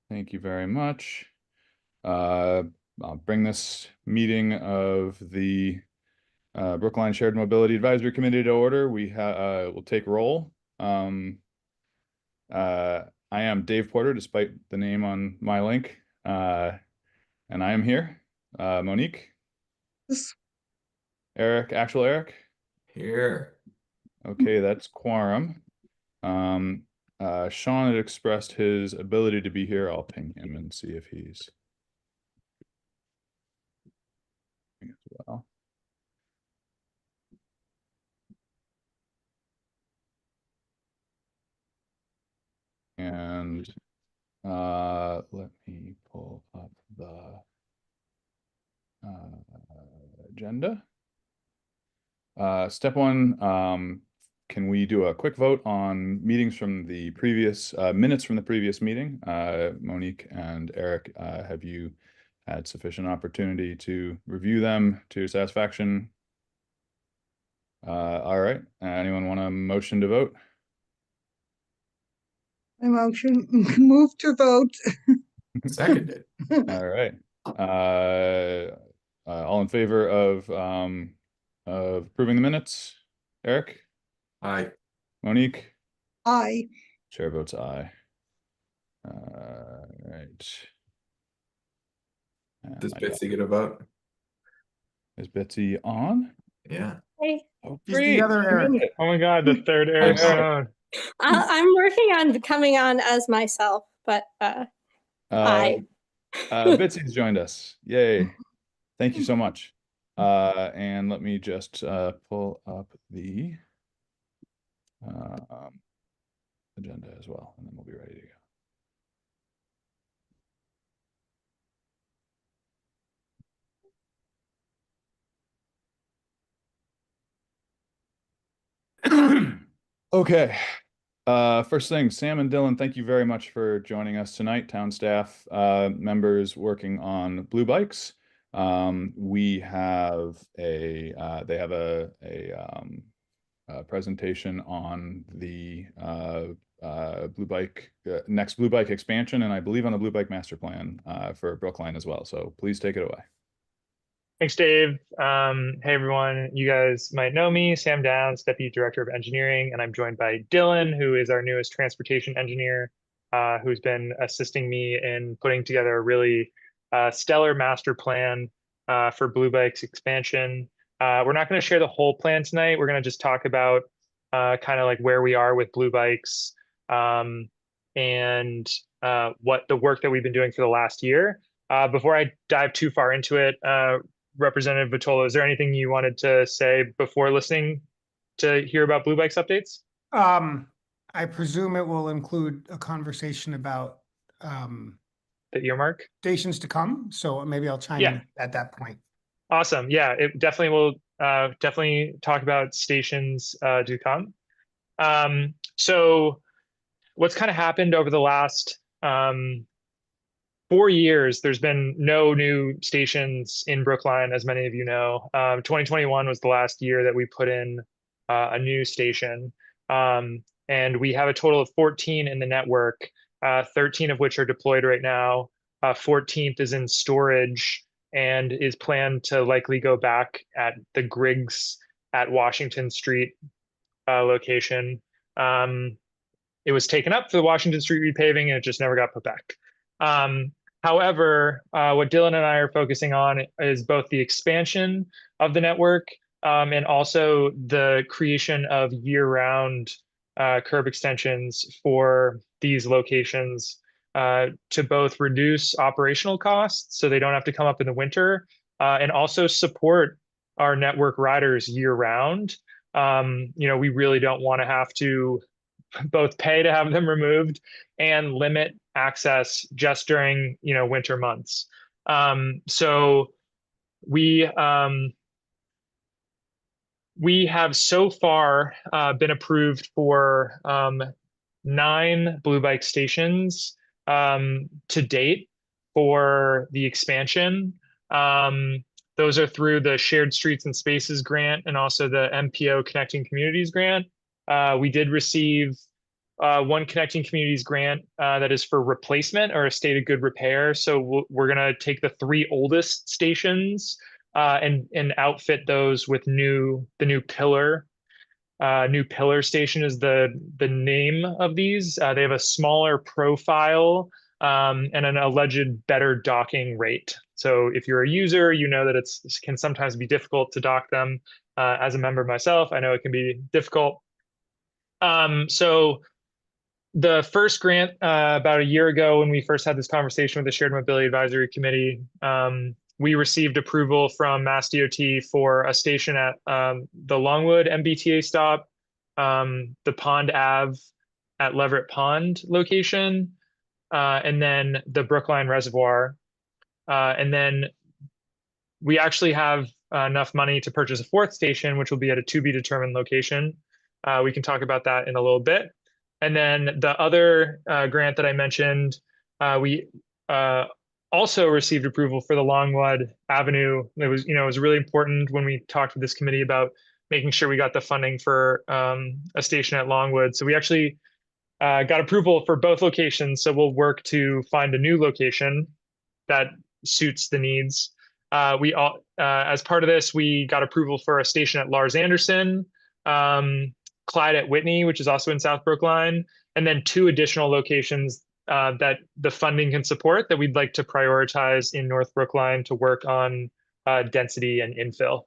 Thank you very much. I'll bring this meeting of the Brookline Shared Mobility Advisory Committee to order. We'll take roll. I am Dave Porter, despite the name on my link, and I am here. Monique? Eric, actual Eric? Here. Okay, that's quorum. Sean had expressed his ability to be here. I'll ping him and see if he's as well. And let me pull up the agenda. Step one, can we do a quick vote on meetings from the previous minutes from the previous meeting? Monique and Eric, have you had sufficient opportunity to review them to your satisfaction? All right. Anyone want a motion to vote? I motion move to vote. Seconded. All right. All in favor of approving the minutes? Eric? Aye. Monique? Aye. Chair votes aye. Right. Does Betsy get a vote? Is Betsy on? Yeah. Hey, Oh, He's great. the other Eric. Oh my God, the third Eric know. Stone. I'm working on coming on as myself, but hi. Betsy's joined us. Yay. Thank you so much. And let me just pull up the agenda as well, and then we'll be ready to go. Okay. First thing, Sam and Dylan, thank you very much for joining us tonight. Town staff members working on Blue Bikes. We have they have a presentation on the Blue Bike next Blue Bike expansion, and I believe on the Blue Bike master plan for Brookline as well. So please take it away. Thanks, Dave. Hey, everyone. You guys might know me, Sam Downs, Deputy Director of Engineering, and I'm joined by Dylan, who is our newest transportation engineer, who's been assisting me in putting together a really stellar master plan for Blue Bike's expansion. We're not going to share the whole plan tonight. We're going to just talk about kind of like where we are with Blue Bikes and what the work that we've been doing for the last year. Before I dive too far into it, Representative Vitola, is there anything you wanted to say before listening to hear about Blue Bikes updates? I presume it will include a conversation about The earmark? stations to come. So maybe I'll chime in at that point. Awesome. Yeah, it definitely will definitely talk about stations to come. So what's kind of happened over the last 4 years, there's been no new stations in Brookline, as many of you know. 2021 was the last year that we put in a new station. And we have a total of 14 in the network, 13 of which are deployed right now. 14th is in storage and is planned to likely go back at the Griggs at Washington Street location. It was taken up for the Washington Street repaving and it just never got put back. However, what Dylan and I are focusing on is both the expansion of the network and also the creation of year-round curb extensions for these locations to both reduce operational costs so they don't have to come up in the winter and also support our network riders year-round. We really don't want to have to both pay to have them removed and limit access just during winter months. So we have so far been approved for 9 Blue Bike stations to date for the expansion. Those are through the Shared Streets and Spaces grant and also the MPO Connecting Communities grant. We did receive one Connecting Communities grant that is for replacement or a state of good repair. So we're going to take the 3 oldest stations and outfit those with the new pillar. New pillar station is the name of these. They have a smaller profile and an alleged better docking rate. So if you're a user, you know that it can sometimes be difficult to dock them. As a member myself, I know it can be difficult. So the first grant about a year ago, when we first had this conversation with the Shared Mobility Advisory Committee, we received approval from Mass DOT for a station at the Longwood MBTA stop, the Pond Ave at Leverett Pond location, and then the Brookline Reservoir. And then we actually have enough money to purchase a 4th station, which will be at a to be determined location. We can talk about that in a little bit. And then the other grant that I mentioned, we also received approval for the Longwood Avenue. It was really important when we talked with this committee about making sure we got the funding for a station at Longwood. So we actually got approval for both locations. So we'll work to find a new location that suits the needs. As part of this, we got approval for a station at Lars Anderson, Clyde at Whitney, which is also in South Brookline, and then 2 additional locations that the funding can support that we'd like to prioritize in North Brookline to work on density and infill.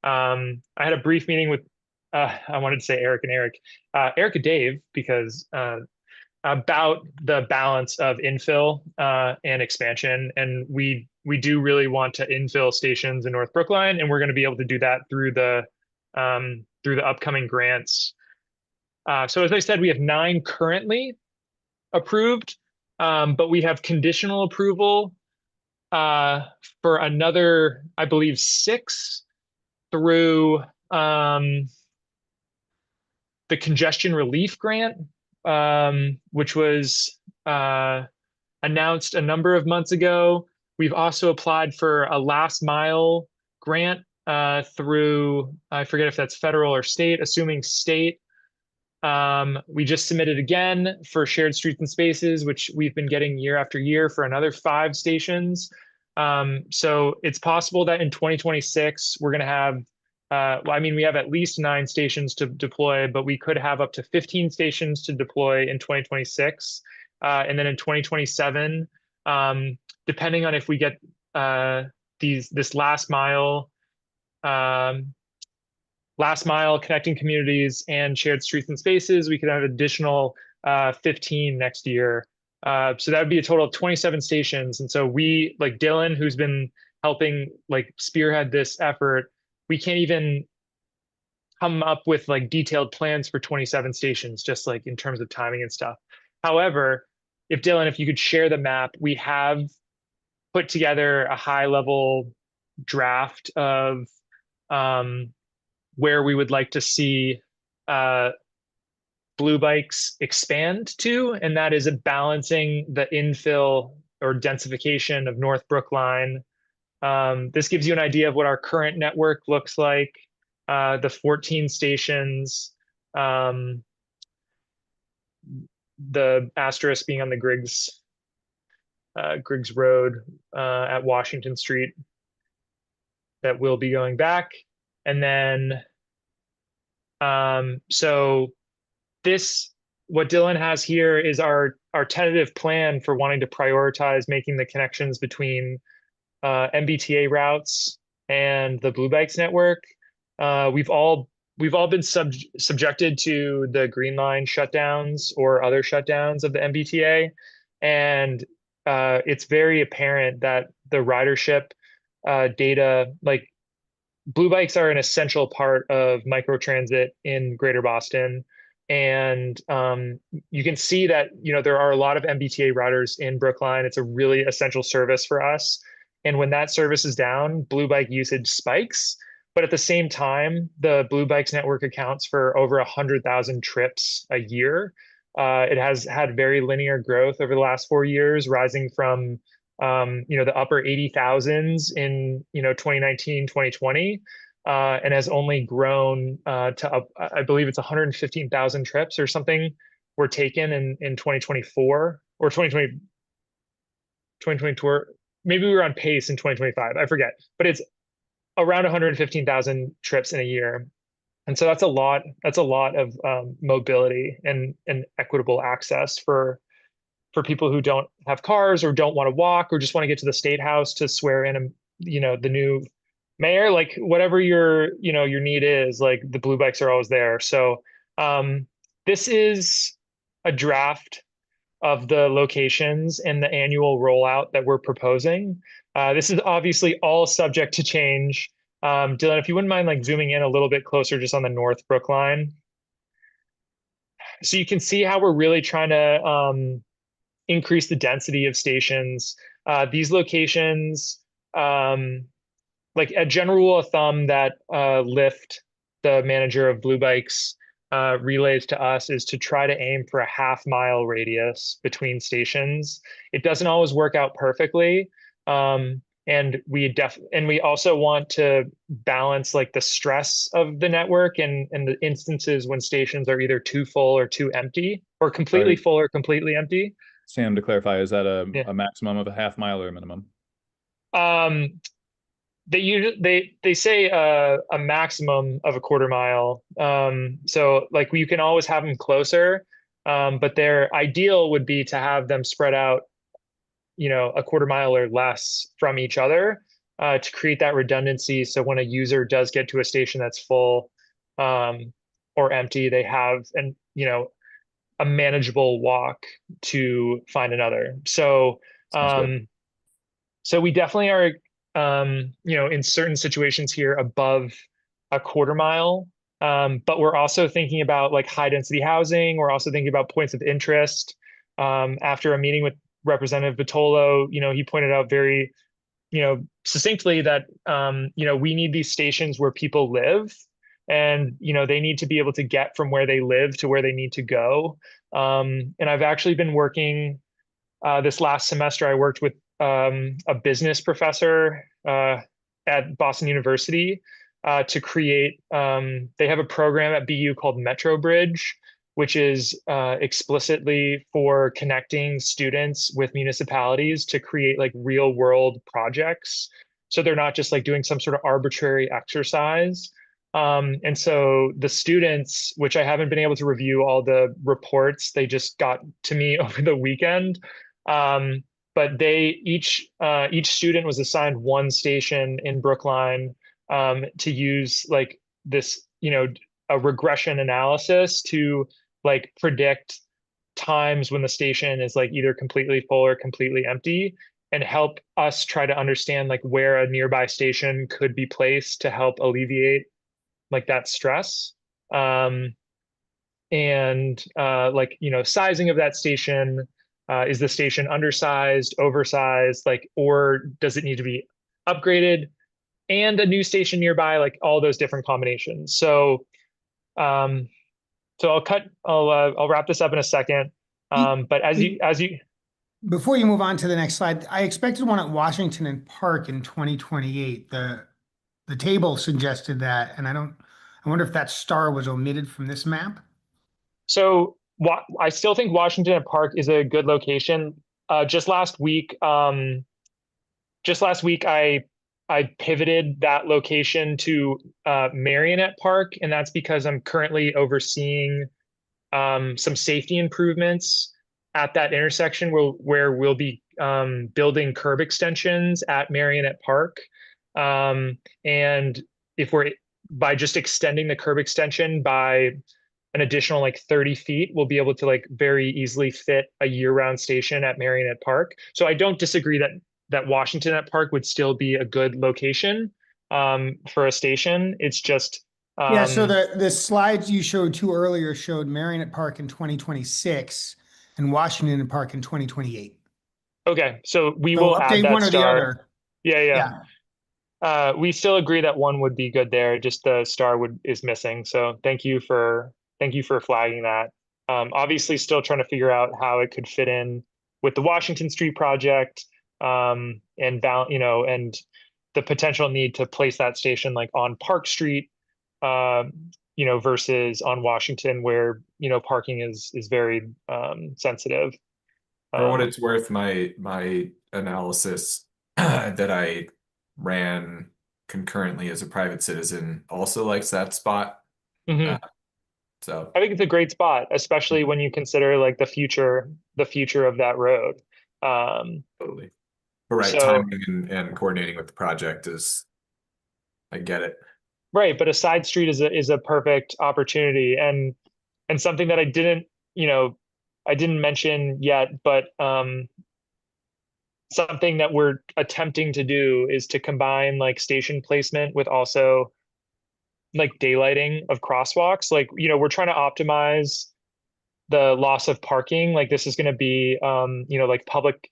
I had a brief meeting with, I wanted to say Eric and Eric and Dave, because about the balance of infill and expansion. And we do really want to infill stations in North Brookline, and we're going to be able to do that through the upcoming grants. So as I said, we have 9 currently approved, but we have conditional approval for another, I believe, 6 through the congestion relief grant, which was announced a number of months ago. We've also applied for a last mile grant through, I forget if that's federal or state, assuming state. We just submitted again for shared streets and spaces, which we've been getting year after year for another 5 stations. So it's possible that in 2026, we're going to have, we have at least 9 stations to deploy, but we could have up to 15 stations to deploy in 2026. And then in 2027, depending on if we get this last mile connecting communities and shared streets and spaces, we could have additional 15 next year. So that would be a total of 27 stations. And so we, like Dylan, who's been helping spearhead this effort, we can't even come up with detailed plans for 27 stations, just in terms of timing and stuff. However, Dylan, if you could share the map, we have put together a high level draft of where we would like to see Blue Bikes expand to, and that is balancing the infill or densification of North Brookline. This gives you an idea of what our current network looks like, the 14 stations, the asterisk being on the Griggs Road at Washington Street that will be going back. And then, so what Dylan has here is our tentative plan for wanting to prioritize making the connections between MBTA routes and the Blue Bikes network. We've all been subjected to the Green Line shutdowns or other shutdowns of the MBTA, and it's very apparent that the ridership data, Blue Bikes are an essential part of microtransit in Greater Boston. And you can see that, there are a lot of MBTA riders in Brookline. It's a really essential service for us. And when that service is down, Blue Bike usage spikes. But at the same time, the Blue Bikes network accounts for over 100,000 trips a year. It has had very linear growth over the last 4 years, rising from the upper 80,000s in 2019, 2020, and has only grown to up, I believe it's 115,000 trips or something were taken in 2024 or 2022. Maybe we were on pace in 2025. I forget, but it's around 115,000 trips in a year. And so that's a lot. That's a lot of mobility and equitable access for people who don't have cars or don't want to walk or just want to get to the state house to swear in, the new mayor. Like whatever your need is, like the blue bikes are always there. So this is a draft of the locations and the annual rollout that we're proposing. This is obviously all subject to change. Dylan, if you wouldn't mind like zooming in a little bit closer just on the North Brookline. So you can see how we're really trying to increase the density of stations. These locations, like a general rule of thumb that Lyft, the manager of Blue Bikes, relays to us is to try to aim for a half-mile radius between stations. It doesn't always work out perfectly. And we also want to balance like the stress of the network and the instances when stations are either too full or too empty, or completely full or completely empty. Sam, to clarify, is that Yeah. a maximum of a half mile or a minimum? They say a maximum of a quarter mile. So like you can always have them closer, but their ideal would be to have them spread out, a quarter mile or less from each other, to create that redundancy. So when a user does get to a station that's full or empty, they have a manageable walk to find another. So so we definitely are in certain situations here above a quarter mile. But we're also thinking about like high density housing. We're also thinking about points of interest. After a meeting with Representative Vitolo, he pointed out very, succinctly that, we need these stations where people live, and, they need to be able to get from where they live to where they need to go. And I've actually been working, this last semester, I worked with a business professor at Boston University to create, they have a program at BU called Metro Bridge, which is explicitly for connecting students with municipalities to create like real world projects. So they're not just like doing some sort of arbitrary exercise. And so the students, which I haven't been able to review all the reports, they just got to me over the weekend. But each student was assigned one station in Brookline to use like this, a regression analysis to like predict times when the station is like either completely full or completely empty, and help us try to understand like where a nearby station could be placed to help alleviate like that stress. And like, sizing of that station. Is the station undersized, oversized, like, or does it need to be upgraded and a new station nearby, like all those different combinations. So, I'll wrap this up in a second. But as you, Before you move on to the next slide, I expected one at Washington and Park in 2028. The table suggested that, and I wonder if that star was omitted from this map. So I still think Washington and Park is a good location. Just last week, I pivoted that location to Marionette Park, and that's because I'm currently overseeing some safety improvements at that intersection where we'll be building curb extensions at Marionette Park. And if by just extending the curb extension by an additional like 30 feet, we'll be able to like very easily fit a year-round station at Marionette Park. So I don't disagree that Washington at Park would still be a good location for a station. It's just yeah. So the slides you showed two earlier showed Marionette Park in 2026 and Washington Park in 2028. Okay, so we will add update that one or the star. other. Yeah. We still agree that one would be good there. Just the star is missing. So thank you for flagging that. Obviously still trying to figure out how it could fit in with the Washington Street project, and the potential need to place that station like on Park Street, versus on Washington where, parking is very sensitive. For what it's worth, my analysis that I ran concurrently as a private citizen also likes that spot. Mhm. So I think it's a great spot, especially when you consider like the future of that road. totally. But right, So- timing and coordinating with the project I get it. Right, but a side street is a perfect opportunity, and something that I didn't mention yet, but something that we're attempting to do is to combine like station placement with also like daylighting of crosswalks. Like, we're trying to optimize the loss of parking. Like this is going to be like public,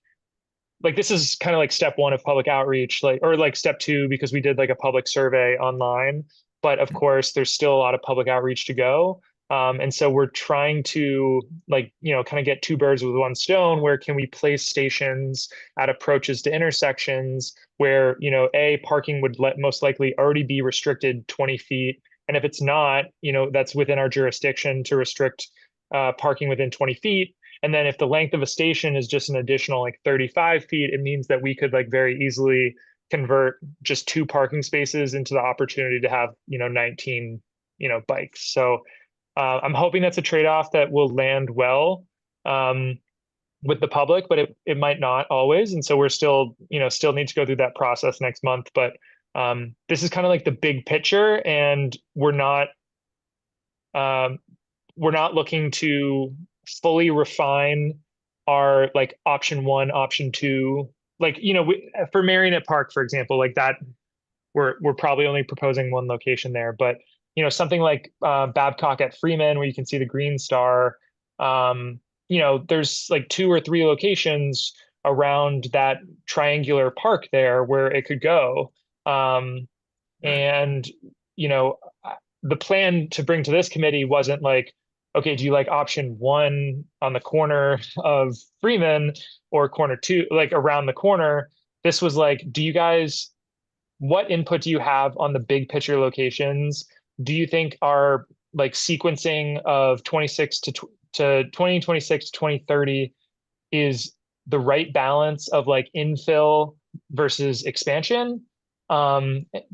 like this is kind of like step one of public outreach, like, or like step two, because we did like a public survey online, but of course there's still a lot of public outreach to go. And so we're trying to like, kind of get two birds with one stone. Where can we place stations at approaches to intersections where, parking would most likely already be restricted 20 feet. And if it's not, that's within our jurisdiction to restrict parking within 20 feet. And then if the length of a station is just an additional like 35 feet, it means that we could like very easily convert just 2 parking spaces into the opportunity to have, 19, bikes. So I'm hoping that's a trade-off that will land well with the public, but it might not always. And so we're still need to go through that process next month. But this is kind of like the big picture, and we're not looking to fully refine our like option 1, option 2, like, for Marionette Park, for example, like that, we're probably only proposing 1 location there, but something like Babcock at Freeman, where you can see the Green Star, there's like 2 or 3 locations around that triangular park there where it could go. And, the plan to bring to this committee wasn't like, okay, do you like option 1 on the corner of Freeman or corner 2, like around the corner? This was like, what input do you have on the big picture locations? Do you think our like sequencing of 2026 to 2030 is the right balance of like infill versus expansion?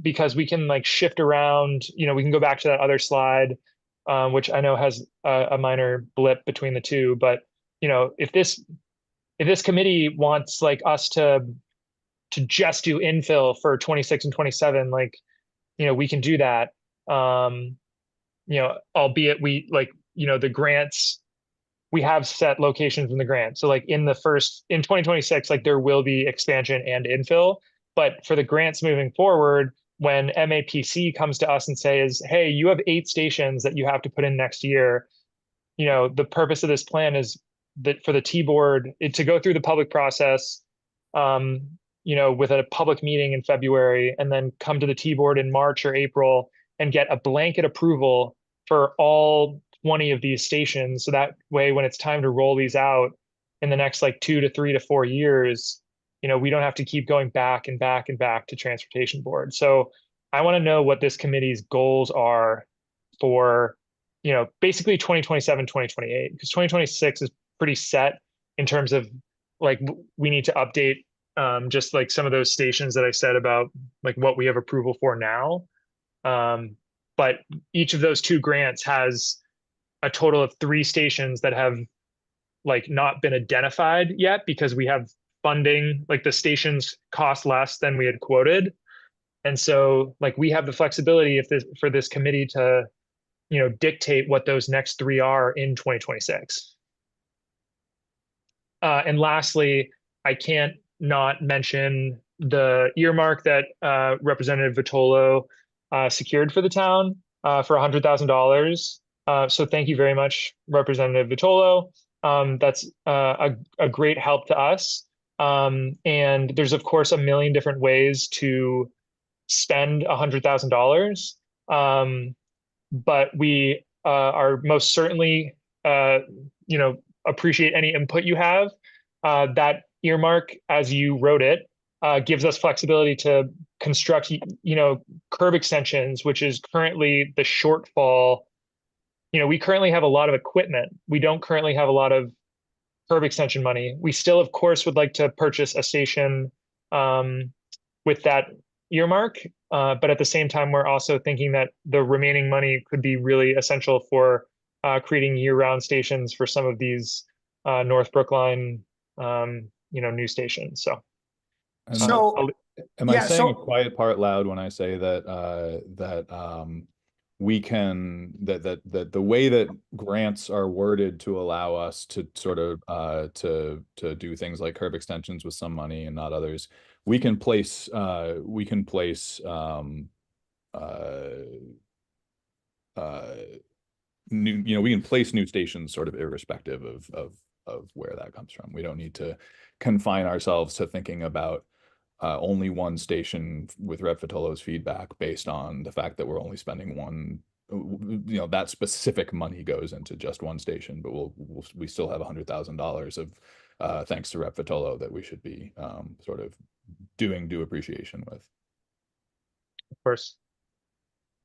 Because we can like shift around, we can go back to that other slide, which I know has a minor blip between the two, but if this committee wants like us to just do infill for 26 and 27, like, we can do that. Albeit we like, the grants, we have set locations in the grant. So like in 2026, like there will be expansion and infill, but for the grants moving forward, when MAPC comes to us and says, hey, you have 8 stations that you have to put in next year, the purpose of this plan is that for the T-board to go through the public process, with a public meeting in February, and then come to the T-board in March or April and get a blanket approval for all 20 of these stations. So that way, when it's time to roll these out in the next like 2 to 3 to 4 years, we don't have to keep going back and back and back to transportation board. So I want to know what this committee's goals are for, basically 2027, 2028, because 2026 is pretty set in terms of like, we need to update just like some of those stations that I said about like what we have approval for now. But each of those 2 grants has a total of 3 stations that have like not been identified yet, because we have funding, like the stations cost less than we had quoted. And so like we have the flexibility for this committee to, dictate what those next 3 are in 2026. And lastly, I can't not mention the earmark that Representative Vitolo secured for the town for $100,000. So thank you very much, Representative Vitolo. That's a great help to us. And there's of course a million different ways to spend $100,000. But we are most certainly, appreciate any input you have. That earmark, as you wrote it, gives us flexibility to construct, curb extensions, which is currently the shortfall. We currently have a lot of equipment. We don't currently have a lot of curb extension money. We still, of course, would like to purchase a station with that earmark. But at the same time, we're also thinking that the remaining money could be really essential for creating year-round stations for some of these North Brookline, new stations. So, And So, am I yeah, saying so- a quiet part loud when I say that we can that the way that grants are worded to allow us to sort of to do things like curb extensions with some money and not others, we can place new, we can place new stations sort of irrespective of where that comes from. We don't need to confine ourselves to thinking about only one station with Rep Vitolo's feedback based on the fact that we're only spending one. That specific money goes into just one station, but we still have $100,000 of thanks to Rep Vitolo that we should be sort of doing due appreciation with. of course.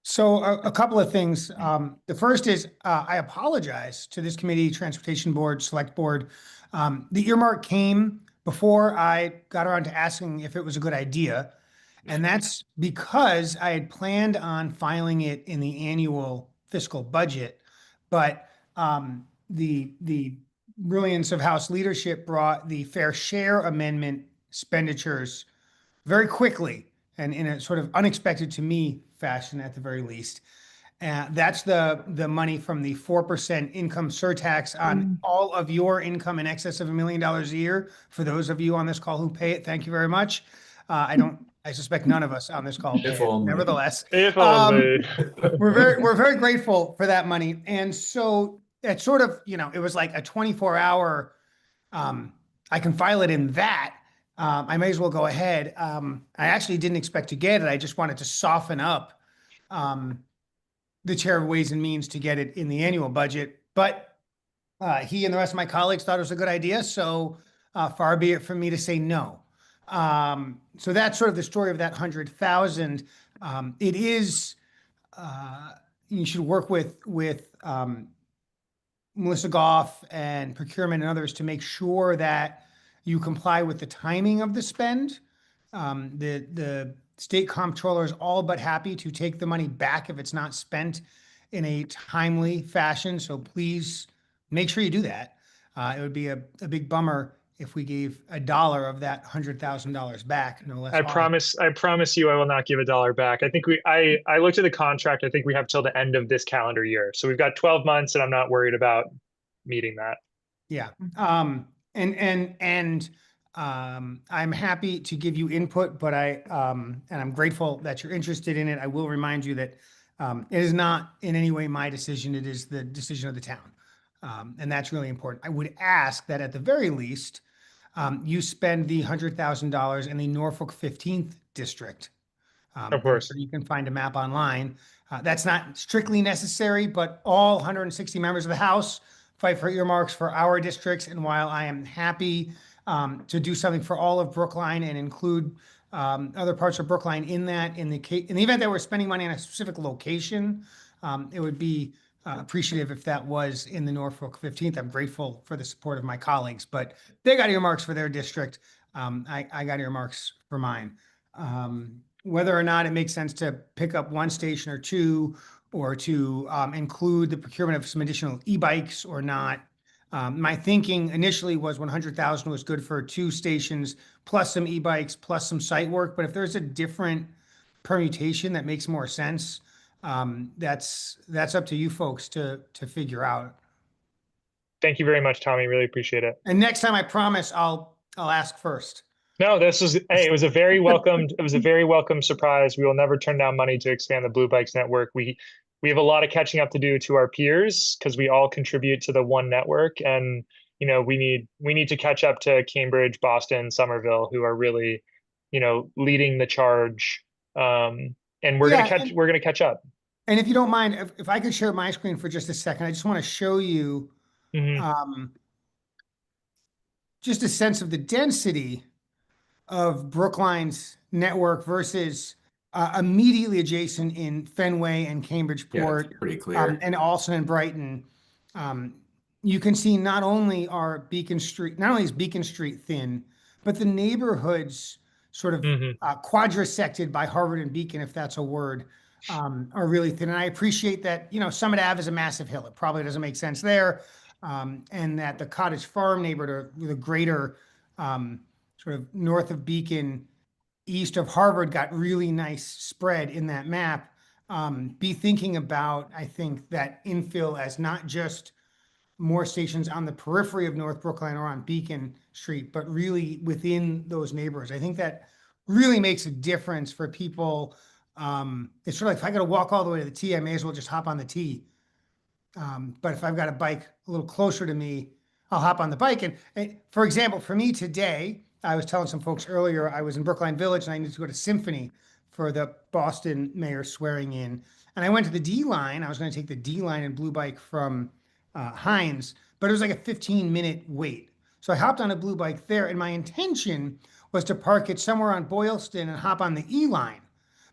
So a couple of things. The first is I apologize to this committee, Transportation Board, Select Board. The earmark came before I got around to asking if it was a good idea. And that's because I had planned on filing it in the annual fiscal budget. But the brilliance of House leadership brought the fair share amendment expenditures very quickly and in a sort of unexpected to me fashion at the very least. That's the money from the 4% income surtax on all of your income in excess of $1 million a year. For those of you on this call who pay it, thank you very much. I suspect none of us on this call pay If it. only. Nevertheless, If only. we're very grateful for that money. And so it's sort of, it was like a 24-hour, I can file it in that. I may as well go ahead. I actually didn't expect to get it. I just wanted to soften up the Chair of Ways and Means to get it in the annual budget. But he and the rest of my colleagues thought it was a good idea. So far be it from me to say no. So that's sort of the story of that 100,000. It is, you should work with Melissa Goff and procurement and others to make sure that you comply with the timing of the spend. The state comptroller is all but happy to take the money back if it's not spent in a timely fashion. So please make sure you do that. It would be a big bummer if we gave $1 of that $100,000 back, no less. I promise you I will not give $1 back. I think I looked at the contract. I think we have till the end of this calendar year. So we've got 12 months and I'm not worried about meeting that. Yeah. I'm happy to give you input, but I'm grateful that you're interested in it. I will remind you that it is not in any way my decision. It is the decision of the town. And that's really important. I would ask that at the very least, you spend the $100,000 in the Norfolk 15th district. Of course. So you can find a map online. That's not strictly necessary, but all 160 members of the House fight for earmarks for our districts. And while I am happy to do something for all of Brookline and include other parts of Brookline in that, in the event that we're spending money on a specific location, it would be appreciative if that was in the Norfolk 15th. I'm grateful for the support of my colleagues, but they got earmarks for their district. I got earmarks for mine. Whether or not it makes sense to pick up one station or two, or to include the procurement of some additional e-bikes or not. My thinking initially was 100,000 was good for 2 stations, plus some e-bikes, plus some site work. But if there's a different permutation that makes more sense, that's up to you folks to figure out. Thank you very much, Tommy. Really appreciate it. And next time, I promise I'll ask first. No, it was a very welcome surprise. We will never turn down money to expand the Blue Bikes network. We have a lot of catching up to do to our peers because we all contribute to the one network, and we need to catch up to Cambridge, Boston, Somerville, who are really, leading the charge. And we're gonna catch up. And if you don't mind, if I could share my screen for just a second, I just want to show you just a sense of the density of Brookline's network versus immediately adjacent in Fenway and Yeah, Cambridgeport, it's pretty clear. and also in Brighton, you can see not only is Beacon Street thin, but the neighborhoods sort of Mhm. quadrisected by Harvard and Beacon, if that's a word, are really thin. And I appreciate that, Summit Ave is a massive hill. It probably doesn't make sense there. And that the Cottage Farm neighborhood, or the greater sort of north of Beacon, east of Harvard, got really nice spread in that map. Be thinking about, I think, that infill as not just more stations on the periphery of North Brookline or on Beacon Street, but really within those neighborhoods. I think that really makes a difference for people. It's sort of like, if I got to walk all the way to the T, I may as well just hop on the T. But if I've got a bike a little closer to me, I'll hop on the bike. And for example, for me today, I was telling some folks earlier, I was in Brookline Village and I needed to go to Symphony for the Boston mayor swearing in. And I went to the D line. I was going to take the D line and Blue Bike from Hines, but it was like a 15-minute wait. So I hopped on a Blue Bike there, and my intention was to park it somewhere on Boylston and hop on the E line.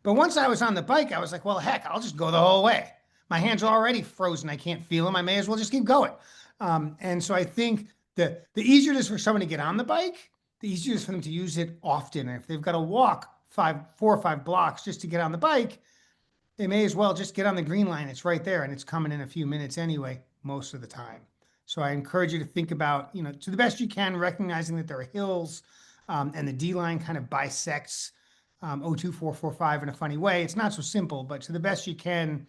But once I was on the bike, I was like, well, heck, I'll just go the whole way. My hands are already frozen. I can't feel them. I may as well just keep going. And so I think the easier it is for someone to get on the bike, the easier it is for them to use it often. And if they've got to walk 4 or 5 blocks just to get on the bike, they may as well just get on the green line. It's right there, and it's coming in a few minutes anyway, most of the time. So I encourage you to think about, to the best you can, recognizing that there are hills, and the D line kind of bisects 02445 in a funny way. It's not so simple, but to the best you can,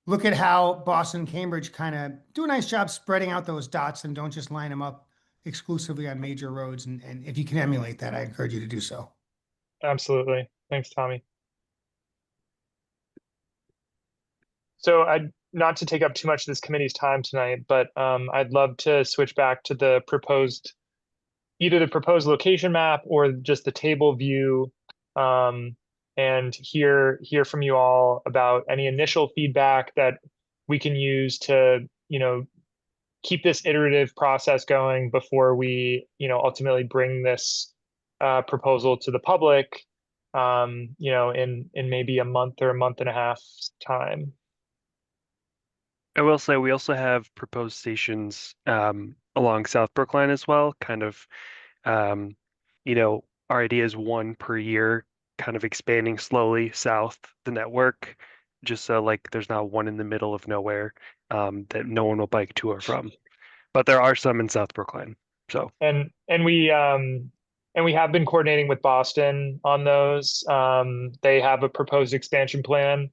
look at how Boston, Cambridge kind of do a nice job spreading out those dots, and don't just line them up exclusively on major roads. And if you can emulate that, I encourage you to do so. Absolutely. Thanks, Tommy. So not to take up too much of this committee's time tonight, but I'd love to switch back to either the proposed location map or just the table view, and hear from you all about any initial feedback that we can use to, keep this iterative process going before we, ultimately bring this proposal to the public, in maybe a month or a month and a half time. I will say we also have proposed stations along South Brookline as well. Kind of, our idea is 1 per year, kind of expanding slowly south the network, just so like there's not one in the middle of nowhere that no one will bike to or from. But there are some in South Brookline. So and we have been coordinating with Boston on those. They have a proposed expansion plan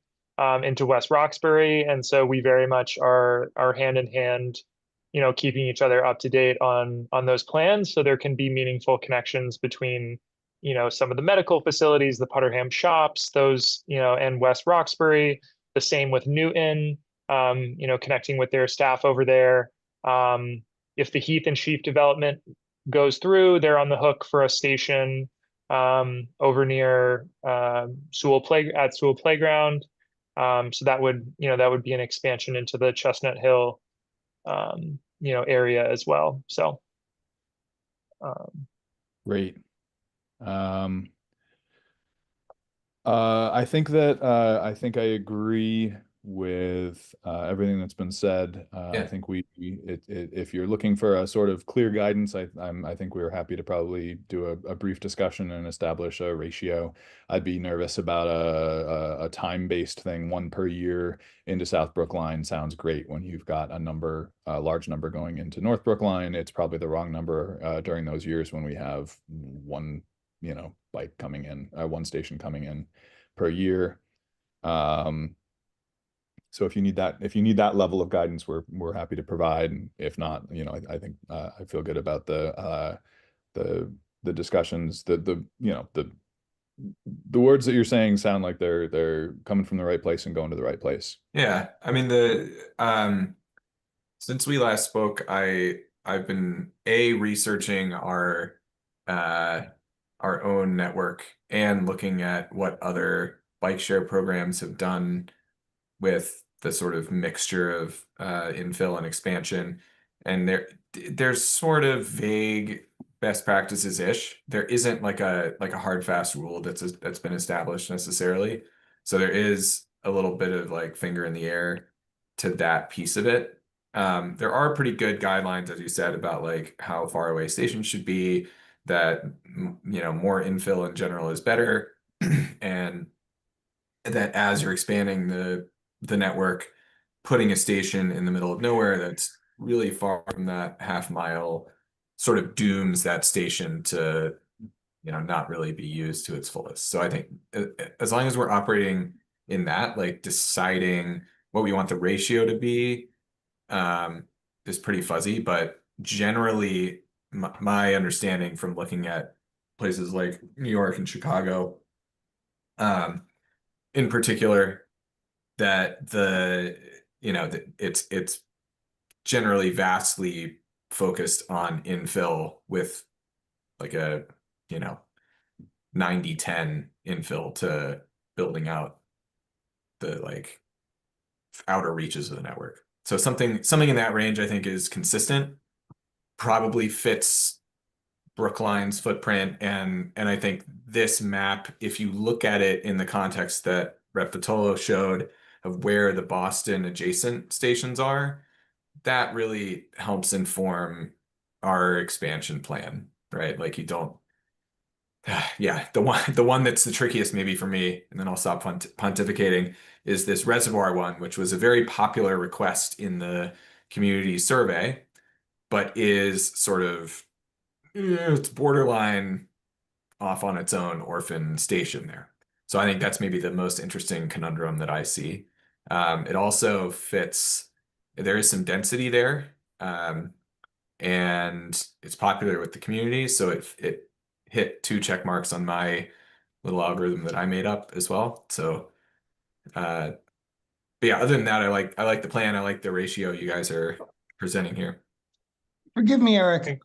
into West Roxbury, and so we very much are hand in hand, keeping each other up to date on those plans, so there can be meaningful connections between, some of the medical facilities, the Putterham shops, those, and West Roxbury. The same with Newton, connecting with their staff over there. If the Heath and Sheaf development goes through, they're on the hook for a station over near Sewell Playground. So that would be an expansion into the Chestnut Hill, area as well. So, Great. I think I agree with everything that's been said. I Yeah. think if you're looking for a sort of clear guidance, I think we were happy to probably do a brief discussion and establish a ratio. I'd be nervous about a time-based thing. 1 per year into South Brookline sounds great when you've got a large number going into North Brookline. It's probably the wrong number during those years when we have one bike coming in, one station coming in per year. So if you need that level of guidance, we're happy to provide. And if not, I think I feel good about the discussions. The words that you're saying sound like they're coming from the right place and going to the right place. Yeah, I mean since we last spoke, I've been researching our own network and looking at what other bike share programs have done with the sort of mixture of infill and expansion, and there's sort of vague best practices ish. There isn't like a hard fast rule that's been established necessarily. So there is a little bit of like finger in the air to that piece of it. There are pretty good guidelines, as you said, about like how far away stations should be, that more infill in general is better, and that as you're expanding the network, putting a station in the middle of nowhere that's really far from that half mile sort of dooms that station to not really be used to its fullest. So I think as long as we're operating in that, like deciding what we want the ratio to be, is pretty fuzzy. But generally my understanding from looking at places like New York and Chicago, in particular, that it's generally vastly focused on infill with like a 90-10 infill to building out the like outer reaches of the network. So something in that range I think is consistent, probably fits Brookline's footprint, and I think this map, if you look at it in the context that Rep. Vitolo showed of where the Boston adjacent stations are, that really helps inform our expansion plan, right? Like you don't, yeah, the one that's the trickiest maybe for me, and then I'll stop pontificating, is this reservoir one, which was a very popular request in the community survey, but is sort of, it's borderline off on its own orphan station there. So I think that's maybe the most interesting conundrum that I see. It also fits, there is some density there, and it's popular with the community. So it hit 2 check marks on my little algorithm that I made up as well. So, but yeah, other than that, I like the plan. I like the ratio you guys are presenting here. Forgive me, Eric.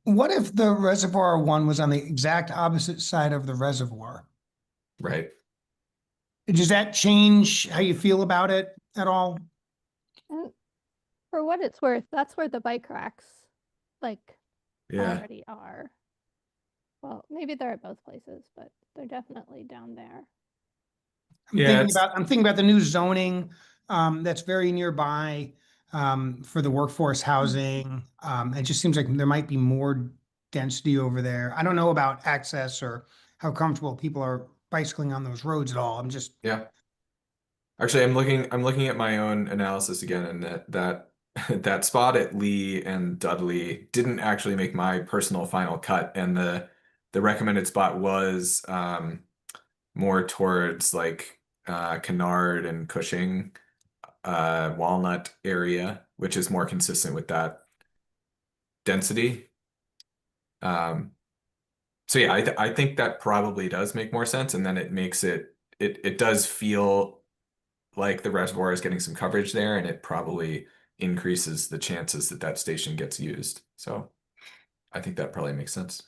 What if the reservoir one was on the exact opposite side of the reservoir? Right. Does that change how you feel about it at all? And for what it's worth, that's where the bike racks Yeah. already are. Well, maybe they're at both places, but they're definitely down there. I'm thinking about the new zoning that's very nearby for the workforce housing. It just seems like there might be more density over there. I don't know about access or how comfortable people are bicycling on those roads at all. I'm just Yeah. Actually, I'm looking at my own analysis again, and that spot at Lee and Dudley didn't actually make my personal final cut, and the recommended spot was more towards like Kennard and Cushing, Walnut area, which is more consistent with that density. So yeah, I think that probably does make more sense, and then it makes it does feel like the reservoir is getting some coverage there, and it probably increases the chances that station gets used. So I think that probably makes sense.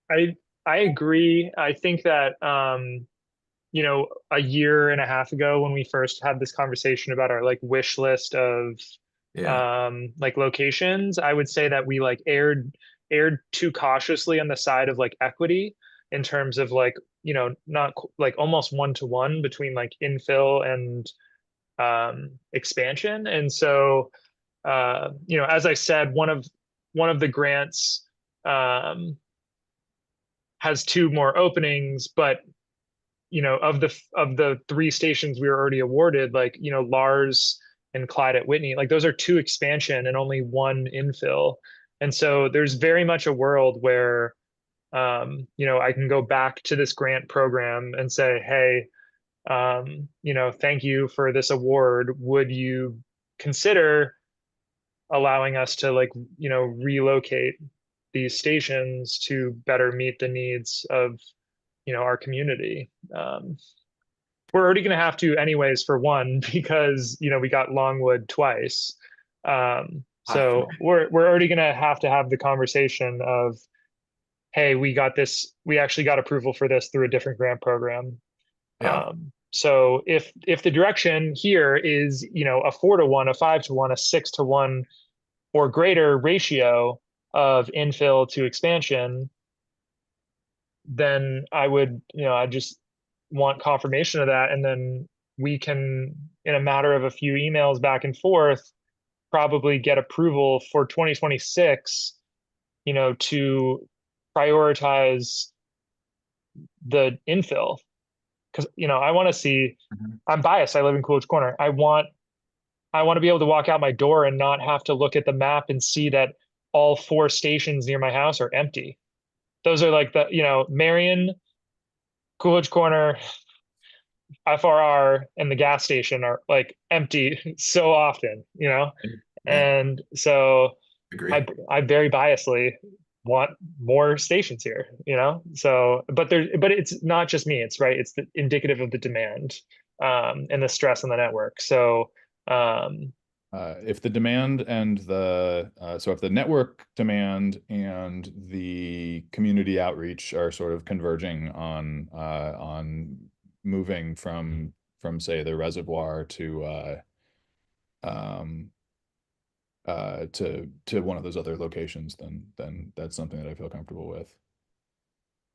I agree. I think that a year and a half ago when we first had this conversation about our like wish list of like locations, I would say that we like aired too cautiously on the side of like equity in terms of like not like almost 1-to-1 between like infill and expansion. And so as I said, one of the grants has 2 more openings, but of the 3 stations we were already awarded, like Lars and Clyde at Whitney, like those are 2 expansion and only 1 infill. And so there's very much a world where I can go back to this grant program and say, hey, thank you for this award. Would you consider allowing us to like relocate these stations to better meet the needs of our community? We're already going to have to anyways for one, because we got Longwood twice. So we're already going to have the conversation of, hey, we actually got approval for this through a different grant program. Yeah. So if the direction here is a 4-to-1, a 5-to-1, a 6-to-1 or greater ratio, of infill to expansion, then I would, I just want confirmation of that. And then we can, in a matter of a few emails back and forth, probably get approval for 2026, to prioritize the infill. Because, I want to see, I'm biased. I live in Coolidge Corner. I want to be able to walk out my door and not have to look at the map and see that all 4 stations near my house are empty. Those are like the, Marion, Coolidge Corner, FRR, and the gas station are like empty so often, Yeah. And so Agree. I very biasly want more stations here, so, but it's not just me, it's right. It's indicative of the demand, and the stress on the network. So, if the demand and so if the network demand and the community outreach are sort of converging on moving from say the reservoir to one of those other locations, then that's something that I feel comfortable with.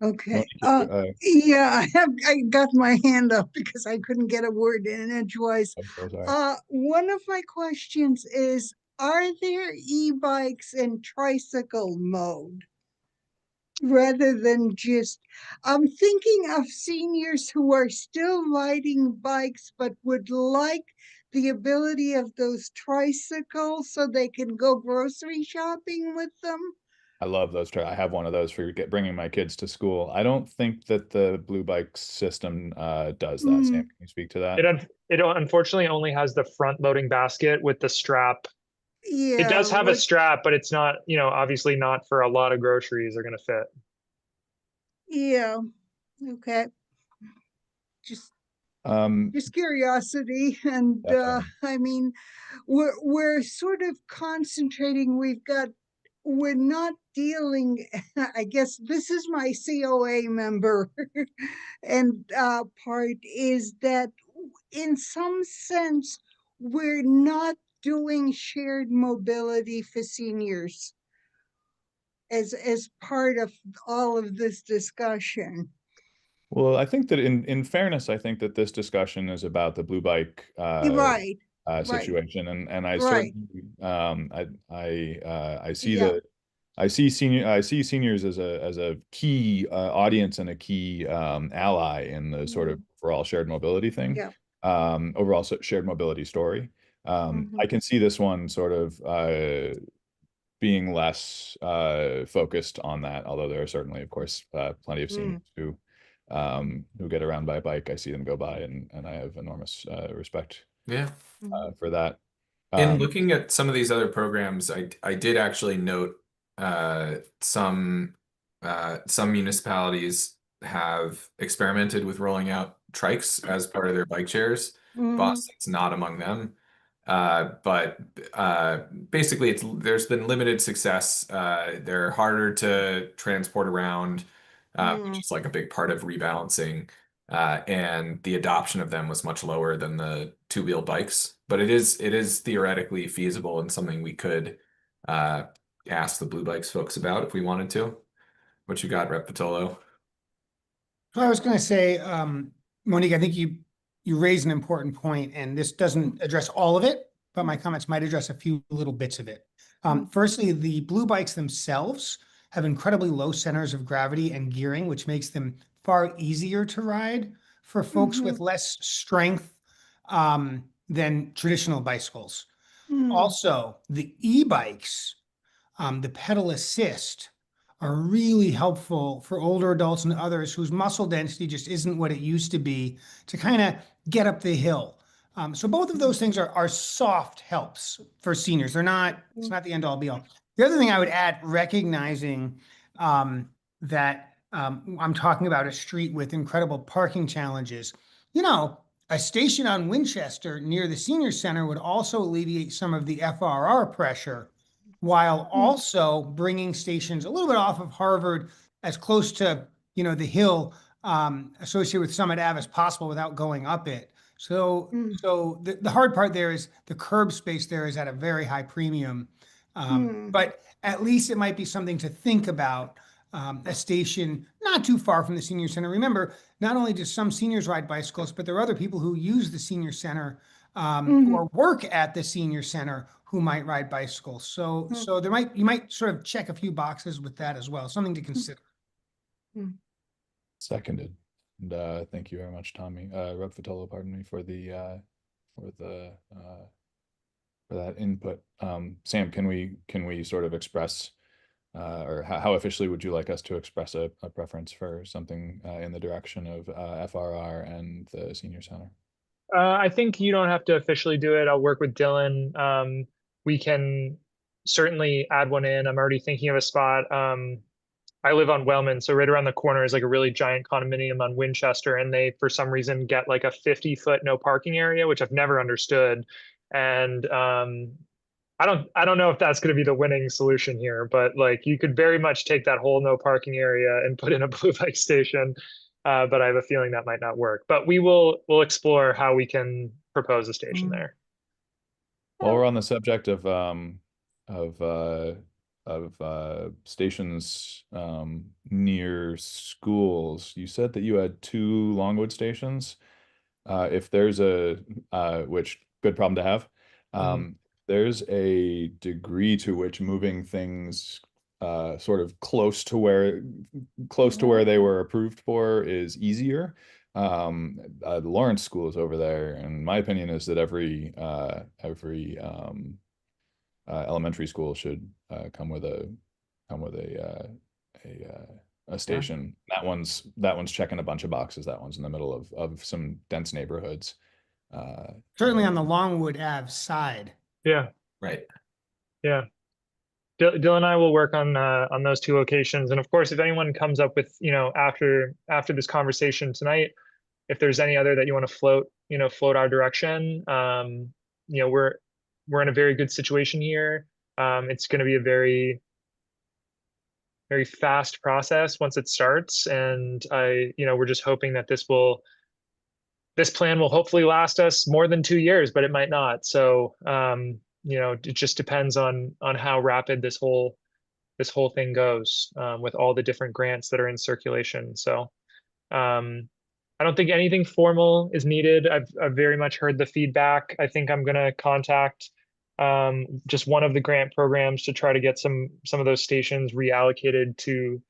Okay. Monique, Yeah, I got my hand up because I couldn't get a word in edgewise. I'm so sorry. One of my questions is, are there e-bikes in tricycle mode? Rather than just, I'm thinking of seniors who are still riding bikes, but would like the ability of those tricycles so they can go grocery shopping with them. I love those. I have one of those for bringing my kids to school. I don't think that the Blue Bike system does that. Sam, can you speak to that? it unfortunately only has the front loading basket with the strap. Yeah. It does have a strap, but it's not, obviously not for a lot of groceries are going to fit. Yeah, okay. Just curiosity, and Definitely. I mean, we're sort of concentrating. We're not dealing. I guess this is my COA member, and part is that in some sense we're not doing shared mobility for seniors as part of all of this discussion. Well, I think that in fairness, I think that this discussion is about the Blue Bike Right. situation, and I Right. certainly I see Yeah. I see seniors as a key audience and a key ally in the sort of overall shared mobility thing. Yeah. Overall shared mobility story. I can see this one sort of being less focused on that, although there are certainly, of course, plenty of seniors who get around by bike. I see them go by, and I have enormous respect for that. In looking at some of these other programs, I did actually note some municipalities have experimented with rolling out trikes as part of their bike shares. Boston's not among them. But basically there's been limited success. They're harder to transport around, which is like a big part of rebalancing. And the adoption of them was much lower than the 2-wheel bikes. But it is theoretically feasible and something we could ask the Blue Bikes folks about if we wanted to. What you got, Rep. Patolo? So I was going to say, Monique, I think you raise an important point, and this doesn't address all of it, but my comments might address a few little bits of it. Firstly, the Blue Bikes themselves have incredibly low centers of gravity and gearing, which makes them far easier to ride for folks with less strength than traditional bicycles. Also, the e-bikes, the pedal assist, are really helpful for older adults and others whose muscle density just isn't what it used to be to kind of get up the hill. So both of those things are soft helps for seniors. It's not the end all be all. The other thing I would add, recognizing that I'm talking about a street with incredible parking challenges, a station on Winchester near the senior center would also alleviate some of the FRR pressure, while also bringing stations a little bit off of Harvard as close to, the hill associated with Summit Ave as possible without going up it. So the hard part there is the curb space there is at a very high premium. But at least it might be something to think about. A station not too far from the senior center. Remember, not only do some seniors ride bicycles, but there are other people who use the senior center or work at the senior center who might ride bicycles. So you might sort of check a few boxes with that as well. Something to consider. Seconded. And thank you very much, Tommy. Rep Vitolo, pardon me, for that input. Sam, can we sort of express or how officially would you like us to express a preference for something in the direction of FRR and the senior center? I think you don't have to officially do it. I'll work with Dylan. We can certainly add one in. I'm already thinking of a spot. I live on Wellman, so right around the corner is like a really giant condominium on Winchester, and they, for some reason, get like a 50-foot no parking area, which I've never understood. And I don't know if that's going to be the winning solution here, but like you could very much take that whole no parking area and put in a blue bike station. But I have a feeling that might not work. But we'll explore how we can propose a station there. While we're on the subject of stations near schools, you said that you had 2 Longwood stations. If there's which good problem to have. There's a degree to which moving things sort of close to where they were approved for is easier. The Lawrence School is over there, and my opinion is that every elementary school should come with a station. That one's checking a bunch of boxes. That one's in the middle of some dense neighborhoods. Certainly on the Longwood Ave side. Yeah. Right. Yeah. Dylan and I will work on those 2 locations. And of course, if anyone comes up with, after this conversation tonight, if there's any other that you want to float our direction, we're in a very good situation here. It's going to be a very, very fast process once it starts. And we're just hoping that this plan will hopefully last us more than 2 years, but it might not. So, it just depends on how rapid this whole thing goes with all the different grants that are in circulation. So, I don't think anything formal is needed. I've very much heard the feedback. I think I'm going to contact just one of the grant programs to try to get some of those stations reallocated to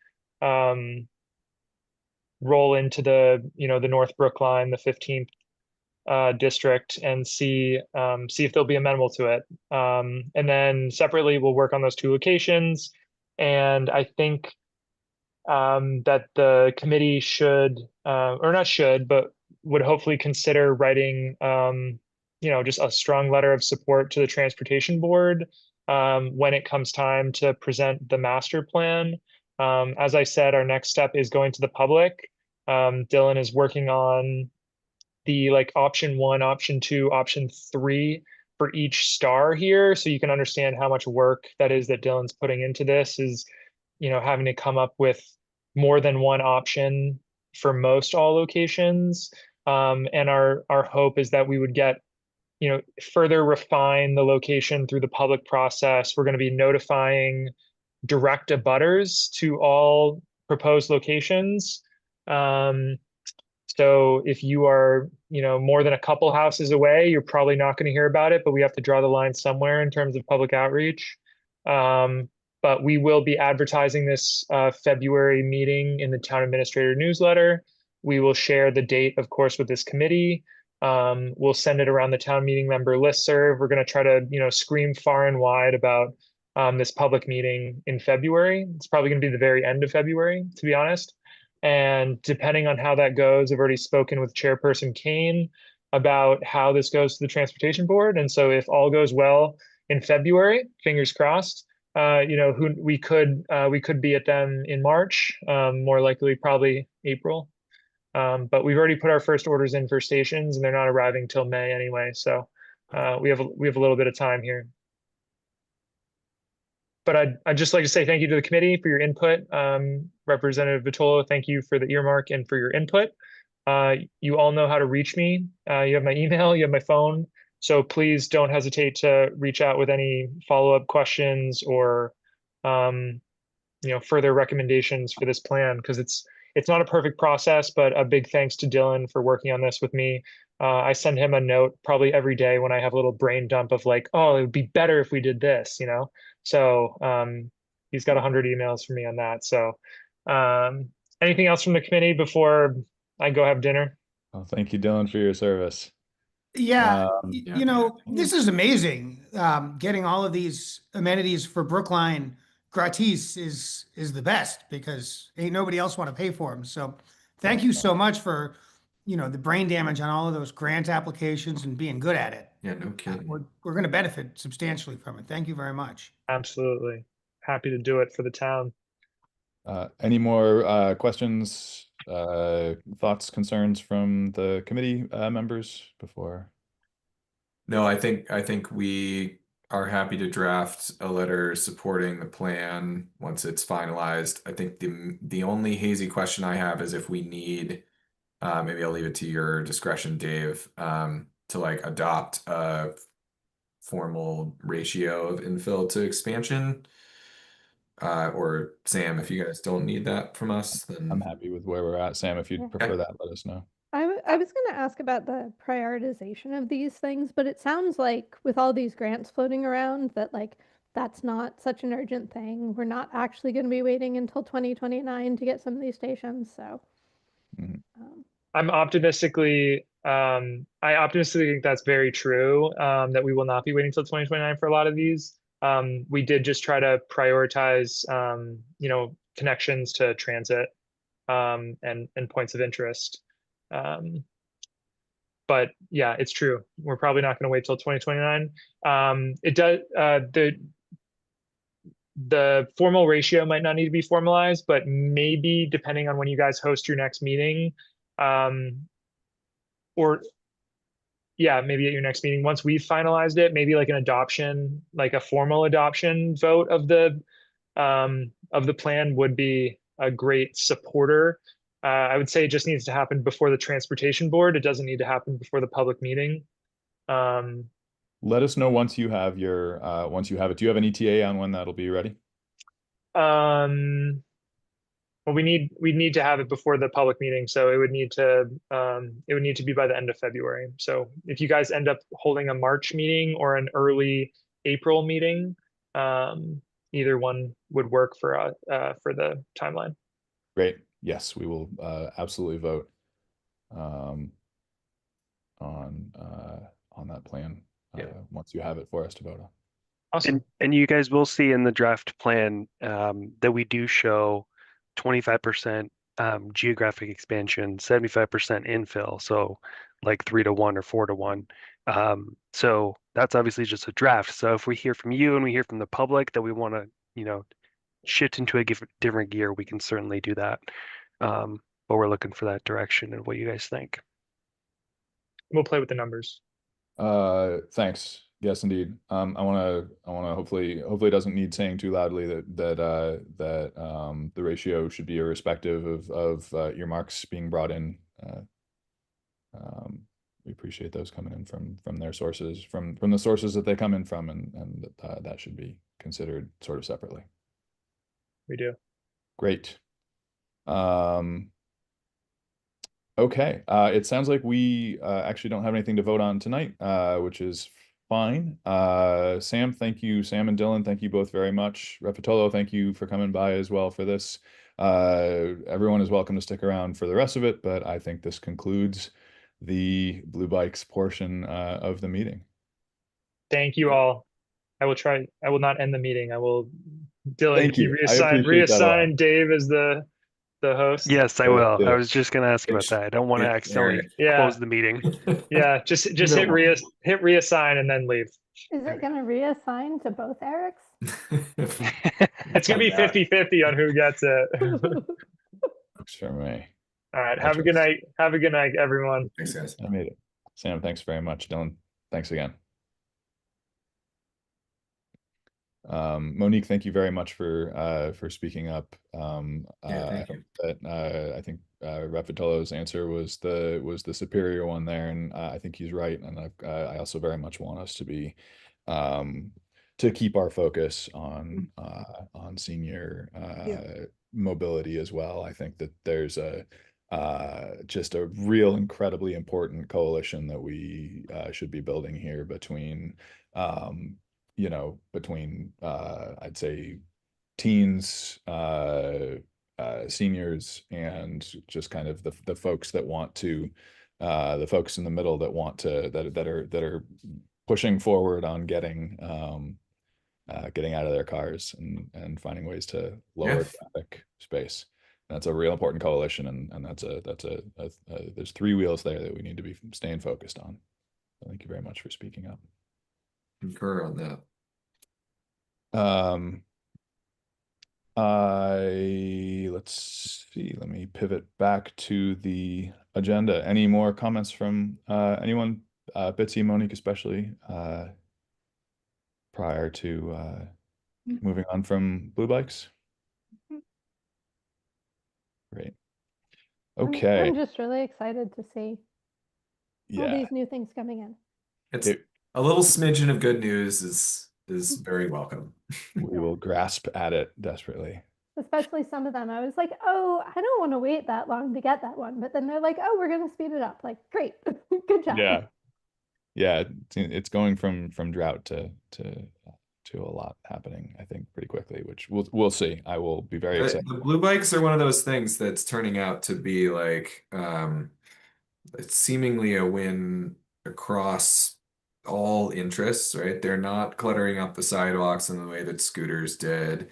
roll into the the North Brook line, the 15th district, and see if they'll be amenable to it. And then separately, we'll work on those 2 locations. And I think that the committee should, or not should, but would hopefully consider writing, just a strong letter of support to the transportation board when it comes time to present the master plan. As I said, our next step is going to the public. Dylan is working on the option 1, option 2, option 3 for each star here. So you can understand how much work that is that Dylan's putting into this, is, having to come up with more than one option for most all locations. And our hope is that we would get, further refine the location through the public process. We're going to be notifying direct abutters to all proposed locations. So if you are, more than a couple houses away, you're probably not going to hear about it, but we have to draw the line somewhere in terms of public outreach. But we will be advertising this February meeting in the town administrator newsletter. We will share the date, of course, with this committee. We'll send it around the town meeting member listserv. We're going to try to, scream far and wide about this public meeting in February. It's probably going to be the very end of February, to be honest. And depending on how that goes, I've already spoken with Chairperson Kane about how this goes to the transportation board. And so if all goes well in February, fingers crossed, who we could be at them in March, more likely probably April. But we've already put our first orders in for stations, and they're not arriving till May anyway. So we have a little bit of time here. But I'd just like to say thank you to the committee for your input. Representative Vitolo, thank you for the earmark and for your input. You all know how to reach me. You have my email, you have my phone. So please don't hesitate to reach out with any follow-up questions or further recommendations for this plan, because it's not a perfect process, but a big thanks to Dylan for working on this with me. I send him a note probably every day when I have a little brain dump of like, oh, it would be better if we did this, So he's got 100 emails from me on that. So anything else from the committee before I go have dinner? Well, thank you, Dylan, for your service. Yeah, Yeah. this is amazing. Getting all of these amenities for Brookline gratis is the best, because ain't nobody else want to pay for them. So thank you so much for, the brain damage on all of those grant applications and being good at it. Yeah, no kidding. We're going to benefit substantially from it. Thank you very much. Absolutely. Happy to do it for the town. Any more questions, thoughts, concerns from the committee members before? No, I think we are happy to draft a letter supporting the plan once it's finalized. I think the only hazy question I have is if we need, maybe I'll leave it to your discretion, Dave, to like adopt a formal ratio of infill to expansion. Or Sam, if you guys don't need that from us, then I'm happy with where we're at. Sam, if you'd Yeah. prefer that, let us know. I was going to ask about the prioritization of these things, but it sounds like with all these grants floating around that like that's not such an urgent thing. We're not actually going to be waiting until 2029 to get some of these stations. So Mhm. I optimistically think that's very true, that we will not be waiting till 2029 for a lot of these. We did just try to prioritize, connections to transit, and points of interest. But yeah, it's true. We're probably not going to wait till 2029. It does, the formal ratio might not need to be formalized, but maybe depending on when you guys host your next meeting, or yeah, maybe at your next meeting, once we've finalized it, maybe like an adoption, like a formal adoption vote of the plan would be a great supporter. I would say it just needs to happen before the transportation board. It doesn't need to happen before the public meeting. Let us know once you have your once you have it. Do you have an ETA on when that'll be ready? Well, we need to have it before the public meeting, so it would need to be by the end of February. So if you guys end up holding a March meeting or an early April meeting, either one would work for the timeline. Great. Yes, we will absolutely vote on that plan once you have it for us to vote on. Awesome. And you guys will see in the draft plan that we do show 25% geographic expansion, 75% infill, so like 3-to-1 or 4-to-1. So that's obviously just a draft. So if we hear from you and we hear from the public that we want to, shift into a different gear, we can certainly do that. But we're looking for that direction and what you guys think. We'll play with the numbers. Thanks. Yes, indeed. I want to hopefully it doesn't need saying too loudly that the ratio should be irrespective of earmarks being brought in. We appreciate those coming in from their sources, from the sources that they come in from, and that should be considered sort of separately. We do. Great. Okay. It sounds like we actually don't have anything to vote on tonight, which is fine. Sam, thank you. Sam and Dylan, thank you both very much. Repatolo, thank you for coming by as well for this. Everyone is welcome to stick around for the rest of it, but I think this concludes the Blue Bikes portion of the meeting. Thank you all. I will not end the meeting. Dylan, Thank can you you. I appreciate that a reassign lot. Dave as the host? Yes, I will. Yeah. I was just going to ask about that. I don't want to accidentally close the meting. Yeah, just hit reassign and then leave. is it going to reassign to both Erics? It's going to be 50-50 on who gets it. Works for me. All right. Have a good night. Have a good night, everyone. Thanks, guys. I made it. Sam, thanks very much. Dylan, thanks again. Monique, thank you very much for speaking up. Yeah, I thank hope you. that I think Rep. Vitolo's answer was the superior one there, and I think he's right. And I also very much want us to be to keep our focus on senior Yeah. mobility as well. I think that there's a just a real incredibly important coalition that we should be building here between between I'd say teens, seniors, and just kind of the folks that want to, the folks in the middle that want to that are pushing forward on getting out of their cars and finding ways to lower Yeah. traffic space. That's a real important coalition, and that's a there's three wheels there that we need to be staying focused on. So thank you very much for speaking up. Concur on that. Let's see, let me pivot back to the agenda. Any more comments from anyone, Bitsy, Monique, especially prior to moving on from Blue Bikes? Great. Okay. I'm just really excited to see all Yeah. these new things coming in. It's It- a little smidgen of good news is very welcome. We will grasp at it desperately. Especially some of them. I was like, oh, I don't want to wait that long to get that one. But then they're like, oh, we're going to speed it up. Like, great. Good job. Yeah. Yeah, it's going from drought to a lot happening, I think, pretty quickly, which we'll see. I will be very excited. The blue bikes are one of those things that's turning out to be like it's seemingly a win across all interests, right? They're not cluttering up the sidewalks in the way that scooters did.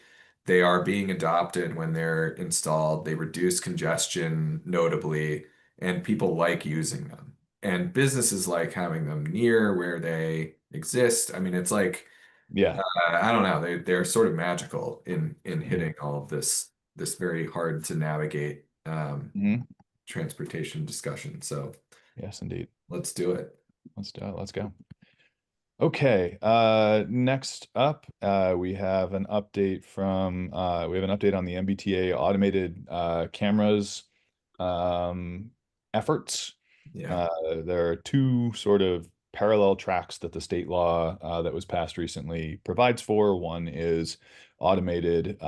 They are being adopted when they're installed. They reduce congestion notably, and people like using them. And businesses like having them near where they exist. I mean, it's like Yeah. I don't know. They're sort of magical in hitting all of this very hard to navigate Mhm. transportation discussion. So Yes, indeed. let's do it. Let's do it. Let's go. Okay. Next up, we have an update on the MBTA automated cameras efforts. Yeah. There are two sort of parallel tracks that the state law that was passed recently provides for. One is automated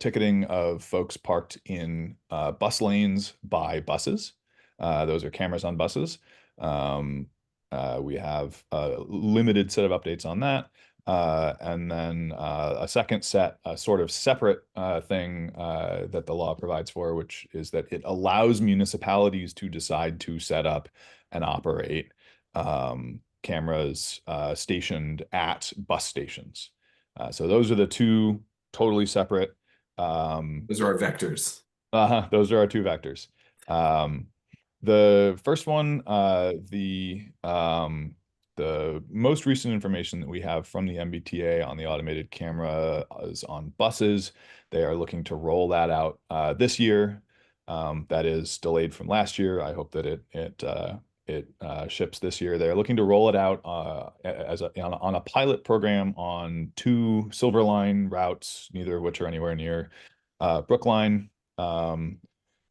ticketing of folks parked in bus lanes by buses. Those are cameras on buses. We have a limited set of updates on that. And then a second set, a sort of separate thing that the law provides for, which is that it allows municipalities to decide to set up and operate cameras stationed at bus stations. So those are the two totally separate. Those are our vectors. Those are our two vectors. The first one, the most recent information that we have from the MBTA on the automated camera is on buses. They are looking to roll that out this year. That is delayed from last year. I hope that it ships this year. They're looking to roll it out on a pilot program on 2 Silver Line routes, neither of which are anywhere near Brookline.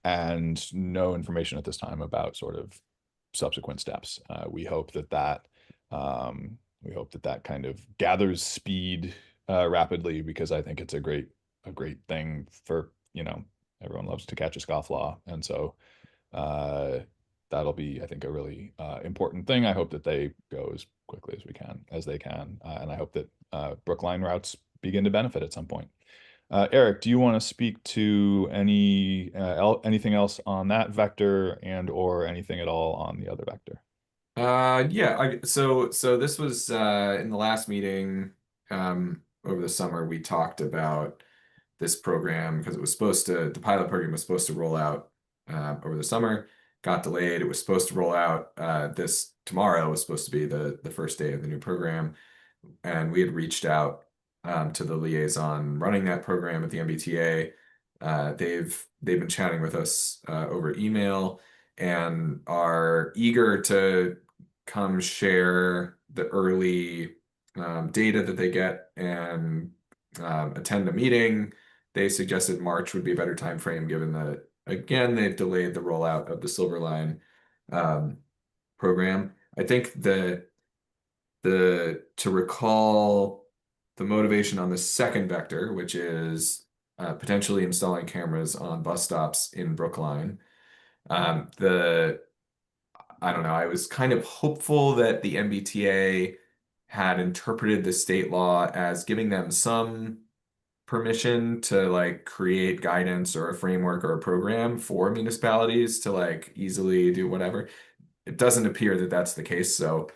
And no information at this time about sort of subsequent steps. We hope that kind of gathers speed rapidly, because I think it's a great thing for, everyone loves to catch a scofflaw. And so that'll be, I think, a really important thing. I hope that they go as quickly as they can. And I hope that Brookline routes begin to benefit at some point. Eric, do you want to speak to anything else on that vector or anything at all on the other vector? Yeah, so this was in the last meeting over the summer. We talked about this program because the pilot program was supposed to roll out over the summer, got delayed. It was supposed to roll out this tomorrow was supposed to be the first day of the new program, and we had reached out to the liaison running that program at the MBTA. They've been chatting with us over email and are eager to come share the early data that they get and attend a meeting. They suggested March would be a better time frame, given that, again, they've delayed the rollout of the Silverline program. I think to recall the motivation on the second vector, which is potentially installing cameras on bus stops in Brookline. I don't know, I was kind of hopeful that the MBTA had interpreted the state law as giving them some permission to like create guidance or a framework or a program for municipalities to like easily do whatever. It doesn't appear that that's the case. So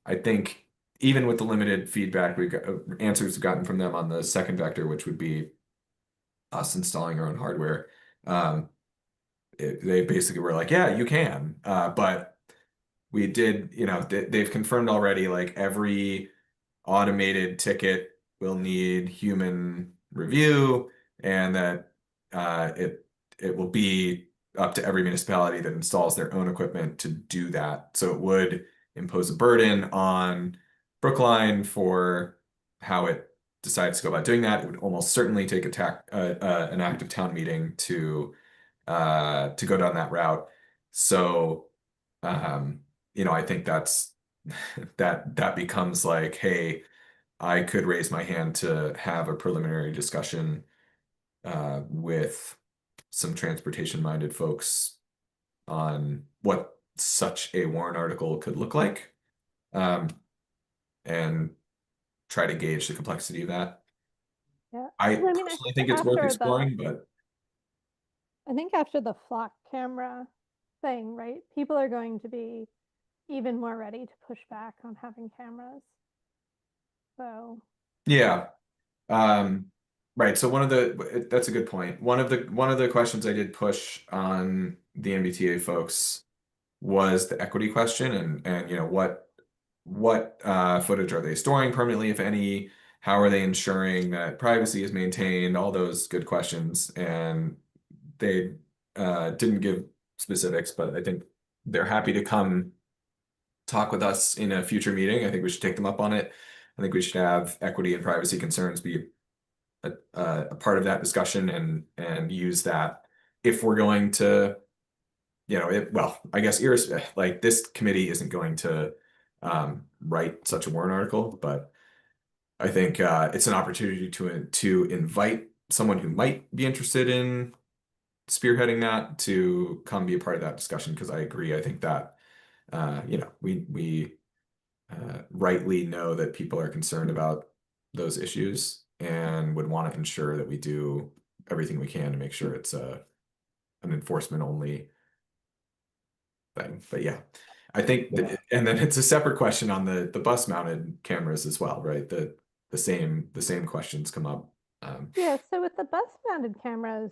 I think even with the limited feedback we got, answers we've gotten from them on the second vector, which would be us installing our own hardware, they basically were like, yeah, you can. But we did, you know, they've confirmed already, like every automated ticket will need human review, and that it will be up to every municipality that installs their own equipment to do that. So it would impose a burden on Brookline for how it decides to go about doing that. It would almost certainly take an active town meeting to go down that route. So you know, I think that's that becomes like, hey, I could raise my hand to have a preliminary discussion with some transportation-minded folks on what such a warrant article could look like, and try to gauge the complexity of that. Yeah. I Well, I mean, personally think it's worth after exploring, but I think after the flock camera thing, right, people are going to be even more ready to push back on having cameras. So yeah. Right. So that's a good point. One of the questions I did push on the MBTA folks was the equity question, and you know, what footage are they storing permanently, if any? How are they ensuring that privacy is maintained? All those good questions. And they didn't give specifics, but I think they're happy to come talk with us in a future meeting. I think we should take them up on it. I think we should have equity and privacy concerns be a part of that discussion, and use that if we're going to, you know, well, I guess like this committee isn't going to write such a warrant article, but I think it's an opportunity to invite someone who might be interested in spearheading that to come be a part of that discussion, because I agree. I think that you know, we rightly know that people are concerned about those issues and would want to ensure that we do everything we can to make sure it's an enforcement only thing. But yeah, I think and then it's a separate question on the bus mounted cameras as well, right? The same questions come up. yeah, so with the bus mounted cameras,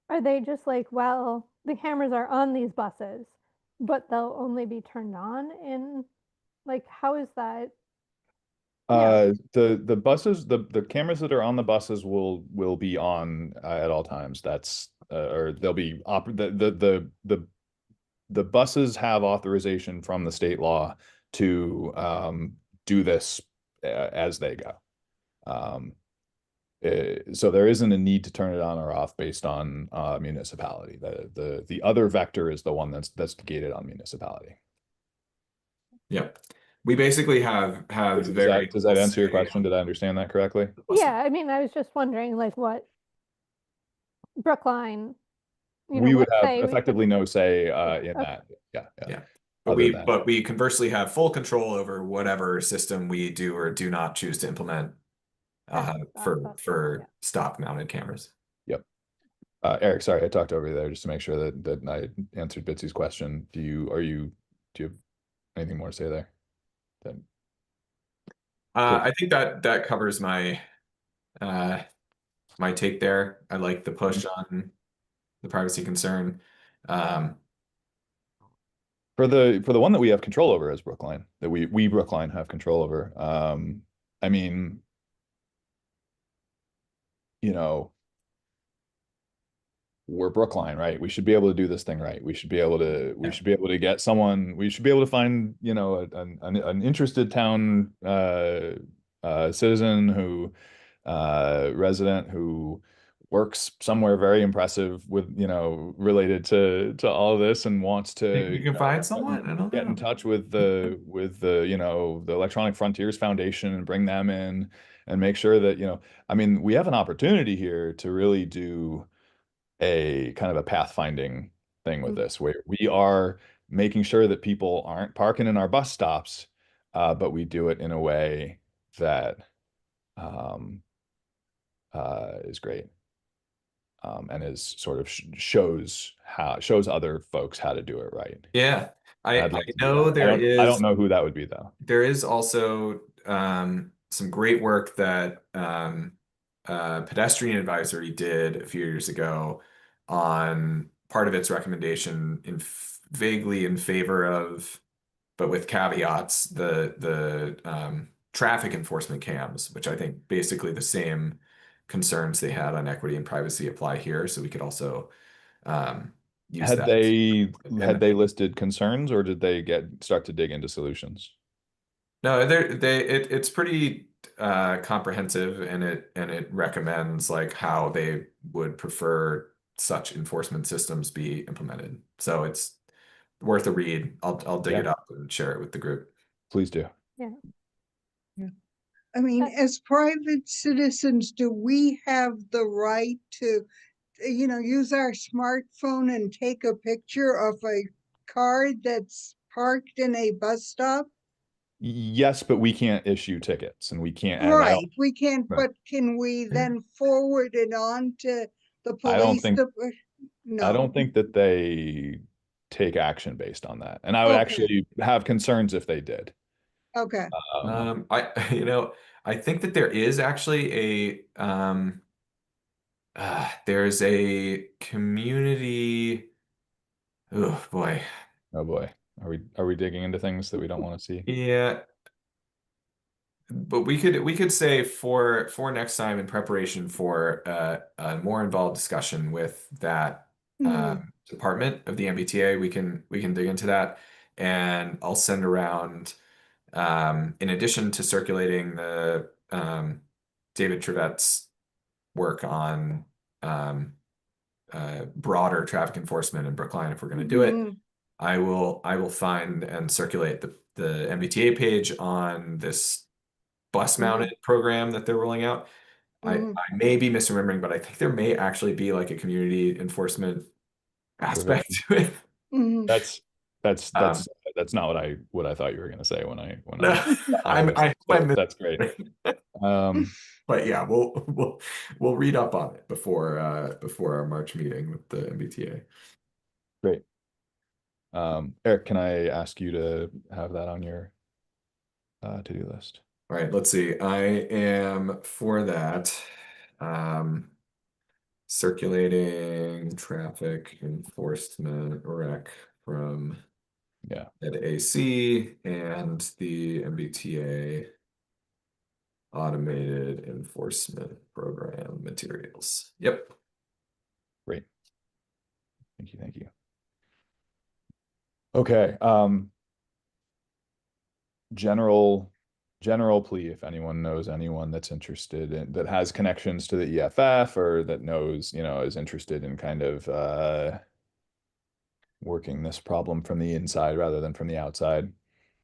are they just like, well, the cameras are on these buses, but they'll only be turned on in, like, how is that? The buses, the cameras that are on the buses will be on at all times. That's or they'll be the buses have authorization from the state law to do this as they go. So there isn't a need to turn it on or off based on municipality. The other vector is the one that's gated on municipality. Yep. We basically have Does very that answer your question? Did I understand that correctly? Yeah, I mean, I was just wondering, like, what Brookline, you know, We would what have say we could- effectively no say in okay. that. Yeah. But we conversely have full control over whatever system we do or do not choose to implement for stop mounted cameras. Yep. Eric, sorry, I talked over you there just to make sure that I answered Bitsy's question. Do you have anything more to say there? I think that covers my my take there. I like the push on the privacy concern. For the one that we have control over as Brookline, that we Brookline have control over. I mean, you know, we're Brookline, right? We should be able to do this thing right. We should be able to, we should be able to get someone, we should be able to find, you know, an interested town citizen who resident who works somewhere very impressive with, you know, related to all of this and wants Think to, we you can know, find someone? I don't get in know. touch with the you know, the Electronic Frontiers Foundation and bring them in and make sure that, you know, I mean, we have an opportunity here to really do a kind of a pathfinding thing with this, where we are making sure that people aren't parking in our bus stops, but we do it in a way that is great. And is sort of shows other folks how to do it right. Yeah, I I'd like to do know that. there I don't is know who that would be though. there is also some great work that Pedestrian Advisory did a few years ago on part of its recommendation in vaguely in favor of, but with caveats, the traffic enforcement cams, which I think basically the same concerns they had on equity and privacy apply here. So we could also use Had that. they listed concerns, or did they start to dig into solutions? No, it's pretty comprehensive, and it recommends like how they would prefer such enforcement systems be implemented. So it's worth a read. I'll dig Yeah. it up and share it with the group. Please do. I mean, as private citizens, do we have the right to, you know, use our smartphone and take a picture of a car that's parked in a bus stop? Yes, but we can't issue tickets, and we can't. And I Right, don't, we can't, Right. but can we then forward it on to the I don't police? think- No. I don't think that they take action based on that, and I would Okay. actually have concerns if they did. Okay, I think that there is actually there's a community. Oh boy. Oh boy, are we digging into things that we don't want to see? Yeah. But we could say for next time in preparation for a more involved discussion with that department of the MBTA, we can dig into that, and I'll send around in addition to circulating the David Trivette's work on broader traffic enforcement in Brookline, if we're going to do it. I will find and circulate the MBTA page on this bus mounted program that they're rolling out. I may be misremembering, but I think there may actually be like a community enforcement aspect to it. That's not what I thought you were going to say when I that's great. But yeah, we'll read up on it before our March meeting with the MBTA. Great. Eric, can I ask you to have that on your to-do list? All right, let's see. I am for that. Circulating traffic enforcement rec from Ed AC and the MBTA automated enforcement program materials. Yep. Great. Thank you. Okay. General plea, if anyone knows anyone that's interested in, that has connections to the EFF, or that knows, you know, is interested in kind of working this problem from the inside rather than from the outside.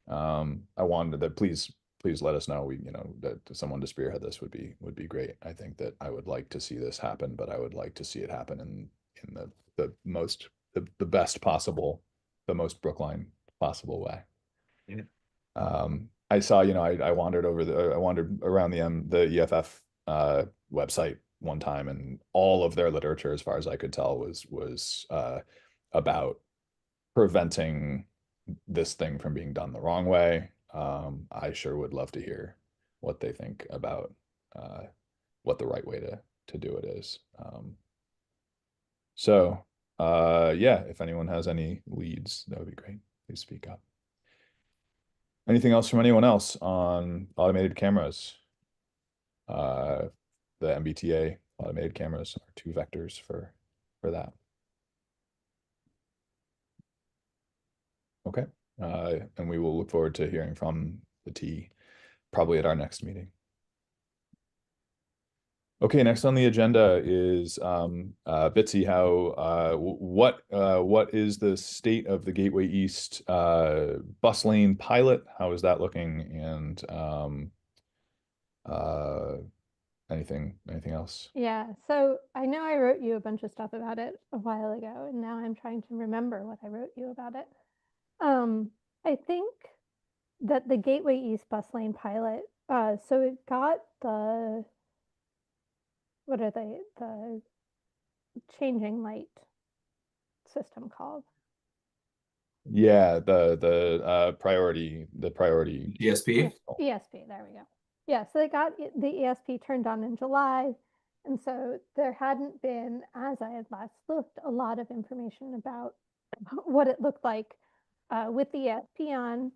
I wanted that please let us know. You know, that someone to spearhead this would be great. I think that I would like to see this happen, but I would like to see it happen in the best possible, the most Brookline possible way. Yeah. I saw, you know, I wandered around the EFF website one time, and all of their literature, as far as I could tell, was about preventing this thing from being done the wrong way. I sure would love to hear what they think about what the right way to do it is. Yeah, if anyone has any leads, that would be great. Please speak up. Anything else from anyone else on automated cameras? The MBTA automated cameras are 2 vectors for for that. Okay, and we will look forward to hearing from the T probably at our next meeting. Okay, next on the agenda is Bitsy, what is the state of the Gateway East bus lane pilot? How is that looking? And anything else? Yeah, so I know I wrote you a bunch of stuff about it a while ago, and now I'm trying to remember what I wrote you about it. I think that the Gateway East bus lane pilot, so it got the, what are they, the changing light system called? Yeah, the priority ESP. ESP, there we go. Yeah, so they got the ESP turned on in July, and so there hadn't been, as I had last looked, a lot of information about what it looked like with the ESP on.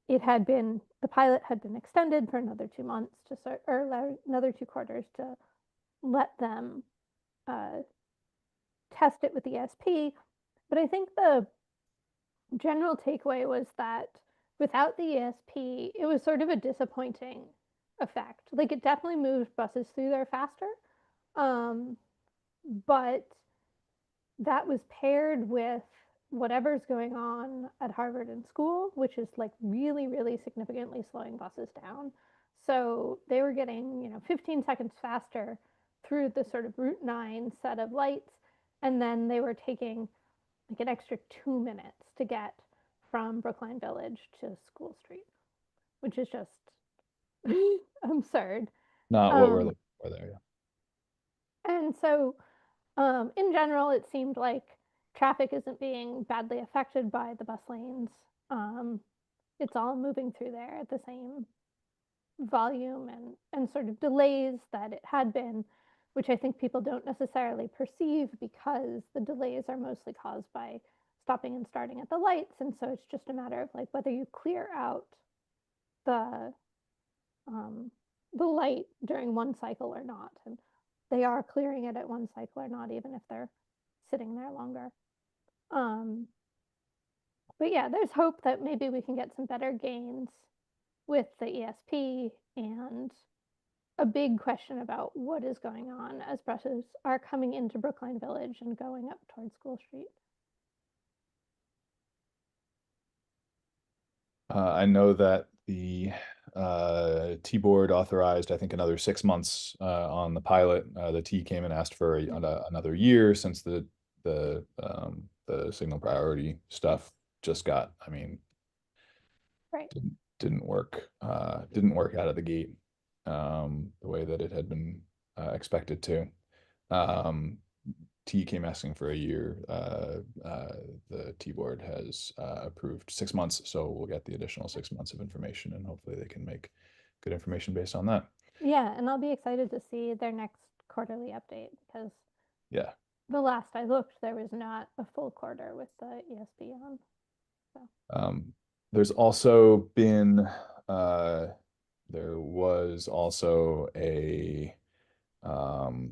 It had been, the pilot had been extended for another 2 months to start, or another 2 quarters to let them test it with the ESP. But I think the general takeaway was that without the ESP, it was sort of a disappointing effect. Like, it definitely moved buses through there faster, but that was paired with whatever's going on at Harvard and school, which is like really, really significantly slowing buses down. So they were getting, 15 seconds faster through the sort of Route 9 set of lights, and then they were taking like an extra 2 minutes to get from Brookline Village to School Street, which is just absurd. Not what we're looking for there. Yeah. And so, in general, it seemed like traffic isn't being badly affected by the bus lanes. It's all moving through there at the same volume and sort of delays that it had been, which I think people don't necessarily perceive because the delays are mostly caused by stopping and starting at the lights. And so it's just a matter of like whether you clear out the light during one cycle or not. And they are clearing it at one cycle or not, even if they're sitting there longer. But yeah, there's hope that maybe we can get some better gains with the ESP, and a big question about what is going on as buses are coming into Brookline Village and going up towards School Street. I know that the T-Board authorized, I think, another 6 months on the pilot. The T came and asked for another year since the signal priority stuff just got, right, didn't work out of the gate the way that it had been expected to. T came asking for a year. The T-Board has approved 6 months, so we'll get the additional 6 months of information, and hopefully they can make good information based on that. Yeah, and I'll be excited to see their next quarterly update, because yeah, the last I looked, there was not a full quarter with the ESP on. So. There's also been there was also a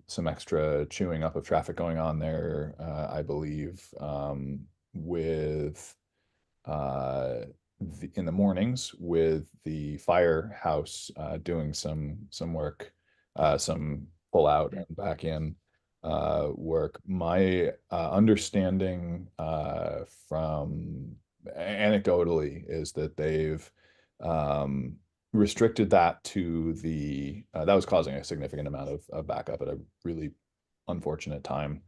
some extra chewing up of traffic going on there, I believe, with in the mornings with the firehouse doing some work, some pull out and back in work. My understanding from anecdotally is that they've restricted that to the that was causing a significant amount of backup at a really unfortunate time.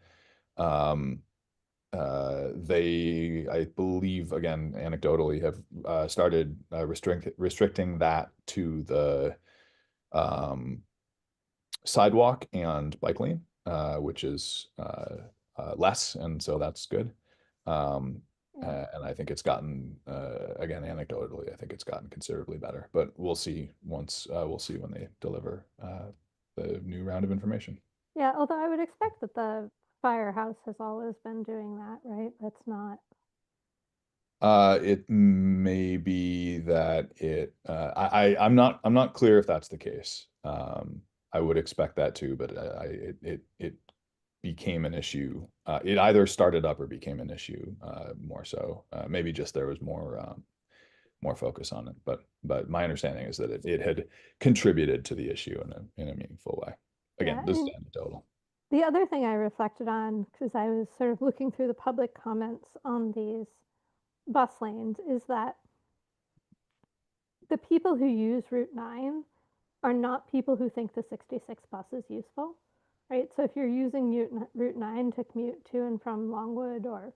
They, I believe, again anecdotally, have started restricting that to the sidewalk and bike lane, which is less, and so that's good. And I think it's gotten, again, anecdotally, I think it's gotten considerably better, but we'll see once, we'll see when they deliver the new round of information. Yeah, although I would expect that the firehouse has always been doing that, right? That's not. It may be that it, I'm not clear if that's the case. I would expect that too, but it became an issue. It either started up or became an issue, more so. Maybe just there was more focus on it. But my understanding is that it had contributed to the issue in a meaningful way. Again, Yeah, this is and anecdotal. the other thing I reflected on, because I was sort of looking through the public comments on these bus lanes, is that the people who use Route 9 are not people who think the 66 bus is useful, right? So if you're using Route 9 to commute to and from Longwood or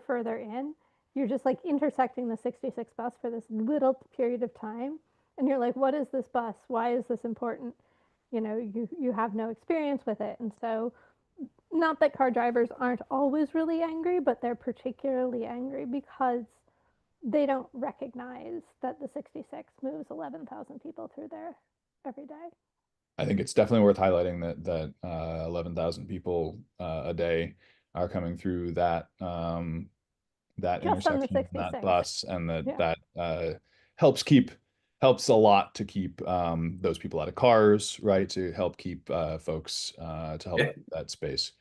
further in, you're just like intersecting the 66 bus for this little period of time. And you're like, what is this bus? Why is this important? You know, you have no experience with it. And so, not that car drivers aren't always really angry, but they're particularly angry because they don't recognize that the 66 moves 11,000 people through there every day. I think it's definitely worth highlighting that 11,000 people a day are coming through that that Just on the intersection, and that 66. bus, and Yeah. that helps a lot to keep those people out of cars, right? To help keep folks to help Yeah. keep that space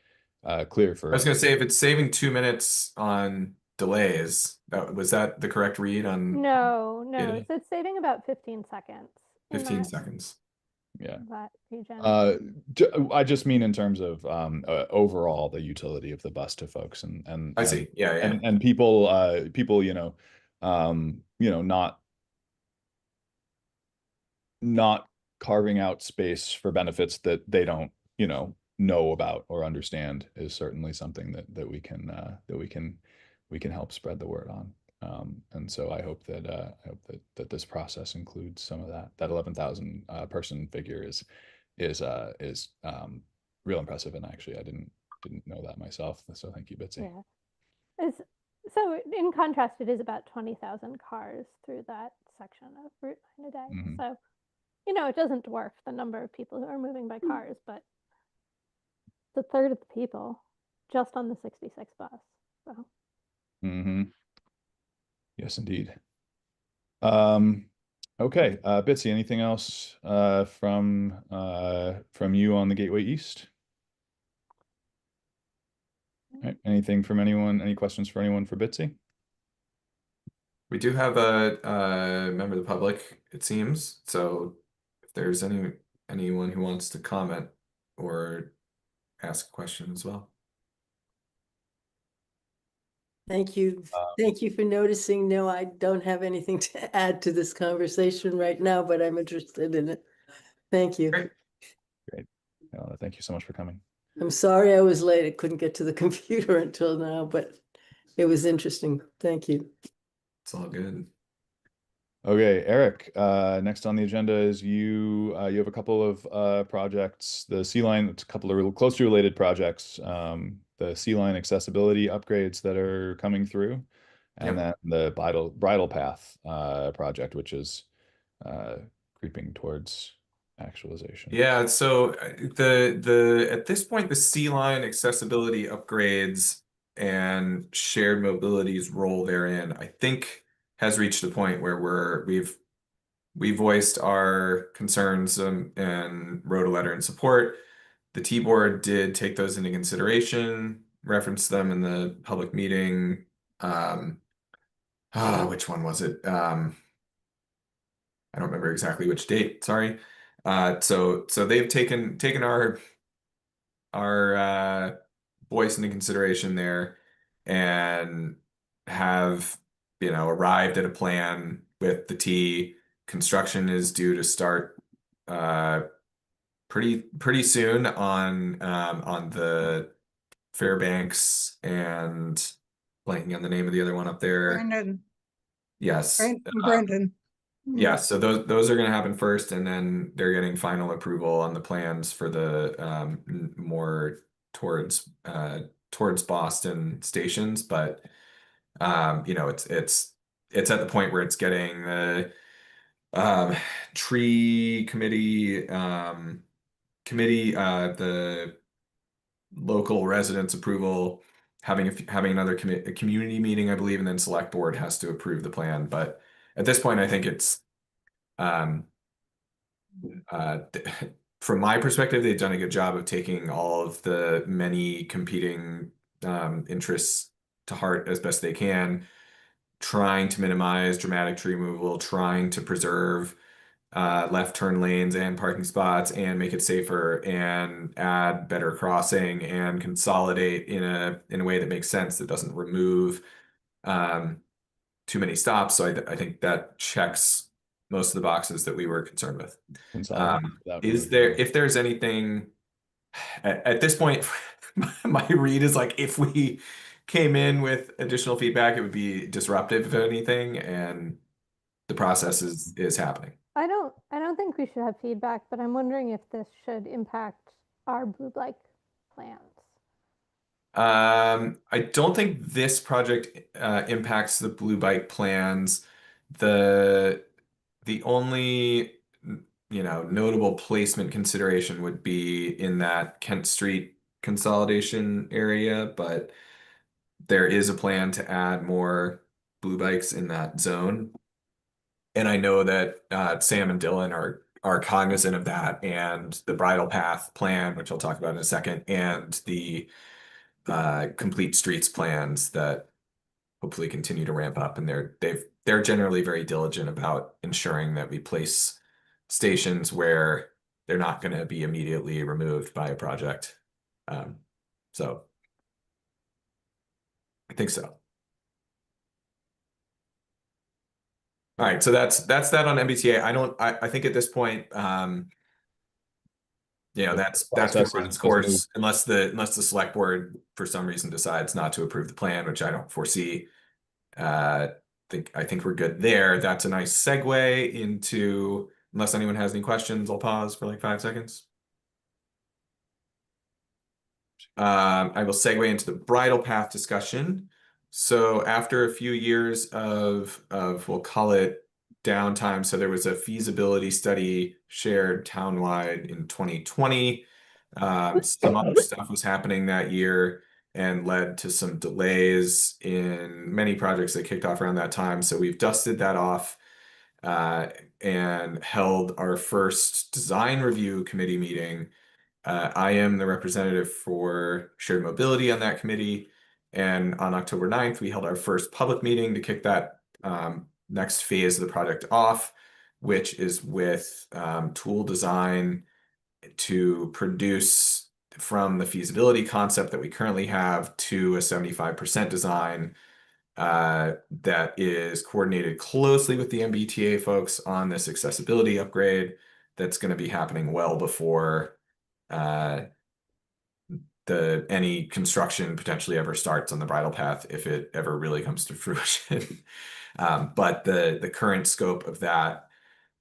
clear I for. was gonna say, if it's saving 2 minutes on delays, was that the correct read on No, data? so it's saving about 15 seconds in 15 that, seconds. Yeah. that region. I just mean in terms of overall the utility of the bus to folks, and I see. Yeah, yeah. and people not carving out space for benefits that they don't know about or understand is certainly something that we can help spread the word on. And so I hope that this process includes some of that 11,000 person figure is real impressive. And actually I didn't know that myself, so thank you, Bitsy. Yeah. So in contrast, it is about 20,000 cars through that section of Route 9 a day. Mhm. So, you know, it doesn't dwarf the number of people who are moving by cars, but it's a third of the people just on the 66 bus. So Mm-hmm. Yes, indeed. Okay, Bitsy, anything else from you on the Gateway East? All right, anything from anyone? Any questions for anyone for Bitsy? We do have a member of the public, it seems. So if there's anyone who wants to comment or ask a question as well. Thank you. Thank you for noticing. No, I don't have anything to add to this conversation right now, but I'm interested in it. Thank you. Great. Thank you so much for coming. I'm sorry I was late. I couldn't get to the computer until now, but it was interesting. Thank you. It's all good. Okay, Eric, next on the agenda is you have a couple of projects, the Sea Line, it's a couple of real closely related projects, the Sea Line accessibility upgrades that are coming through, and then the Bridle Path project, which is creeping towards actualization. Yeah, so at this point, the Sea Line accessibility upgrades and shared mobility's role therein, I think, has reached a point where we voiced our concerns and wrote a letter in support. The T-Board did take those into consideration, referenced them in the public meeting. Which one was it? I don't remember exactly which date, sorry. So they've taken our voice into consideration there and have arrived at a plan with the T. Construction is due to start pretty soon on the Fairbanks and blanking on the name of the other one up there. Brendan, Yes. Brendan. Yeah, so those are going to happen first, and then they're getting final approval on the plans for the more towards Boston stations. But it's at the point where it's getting the tree committee the local residents approval, having another community meeting, I believe, and then select board has to approve the plan. But at this point, I think it's from my perspective, they've done a good job of taking all of the many competing interests to heart as best they can, trying to minimize dramatic tree removal, trying to preserve left turn lanes and parking spots and make it safer and add better crossing and consolidate in a way that makes sense, that doesn't remove too many stops. So I think that checks most of the boxes that we were concerned with. Consolidate without Is removing there, them. if there's anything at this point, my read is like, if we came in with additional feedback, it would be disruptive, if anything, and the process is happening. I don't think we should have feedback, but I'm wondering if this should impact our blue bike plans. I don't think this project impacts the blue bike plans. The only notable placement consideration would be in that Kent Street consolidation area, but there is a plan to add more blue bikes in that zone. And I know that Sam and Dylan are cognizant of that, and the bridle path plan, which I'll talk about in a second, and the complete streets plans that hopefully continue to ramp up. And they're generally very diligent about ensuring that we place stations where they're not going to be immediately removed by a project. So I think so. All right, so that's that on MBTA. I think at this point, that's Process run is its just course unless the select board for some reason decides not to approve the plan, which I don't foresee. I think we're good there. That's a nice segue into, unless anyone has any questions, I'll pause for like 5 seconds. I will segue into the bridle path discussion. So after a few years of we'll call it downtime, so there was a feasibility study shared townwide in 2020. Some other stuff was happening that year and led to some delays in many projects that kicked off around that time. So we've dusted that off and held our first design review committee meeting. I am the representative for shared mobility on that committee. And on October 9th, we held our first public meeting to kick that next phase of the project off, which is with tool design to produce from the feasibility concept that we currently have to a 75% design that is coordinated closely with the MBTA folks on this accessibility upgrade that's going to be happening well before any construction potentially ever starts on the bridle path, if it ever really comes to fruition. But the current scope of that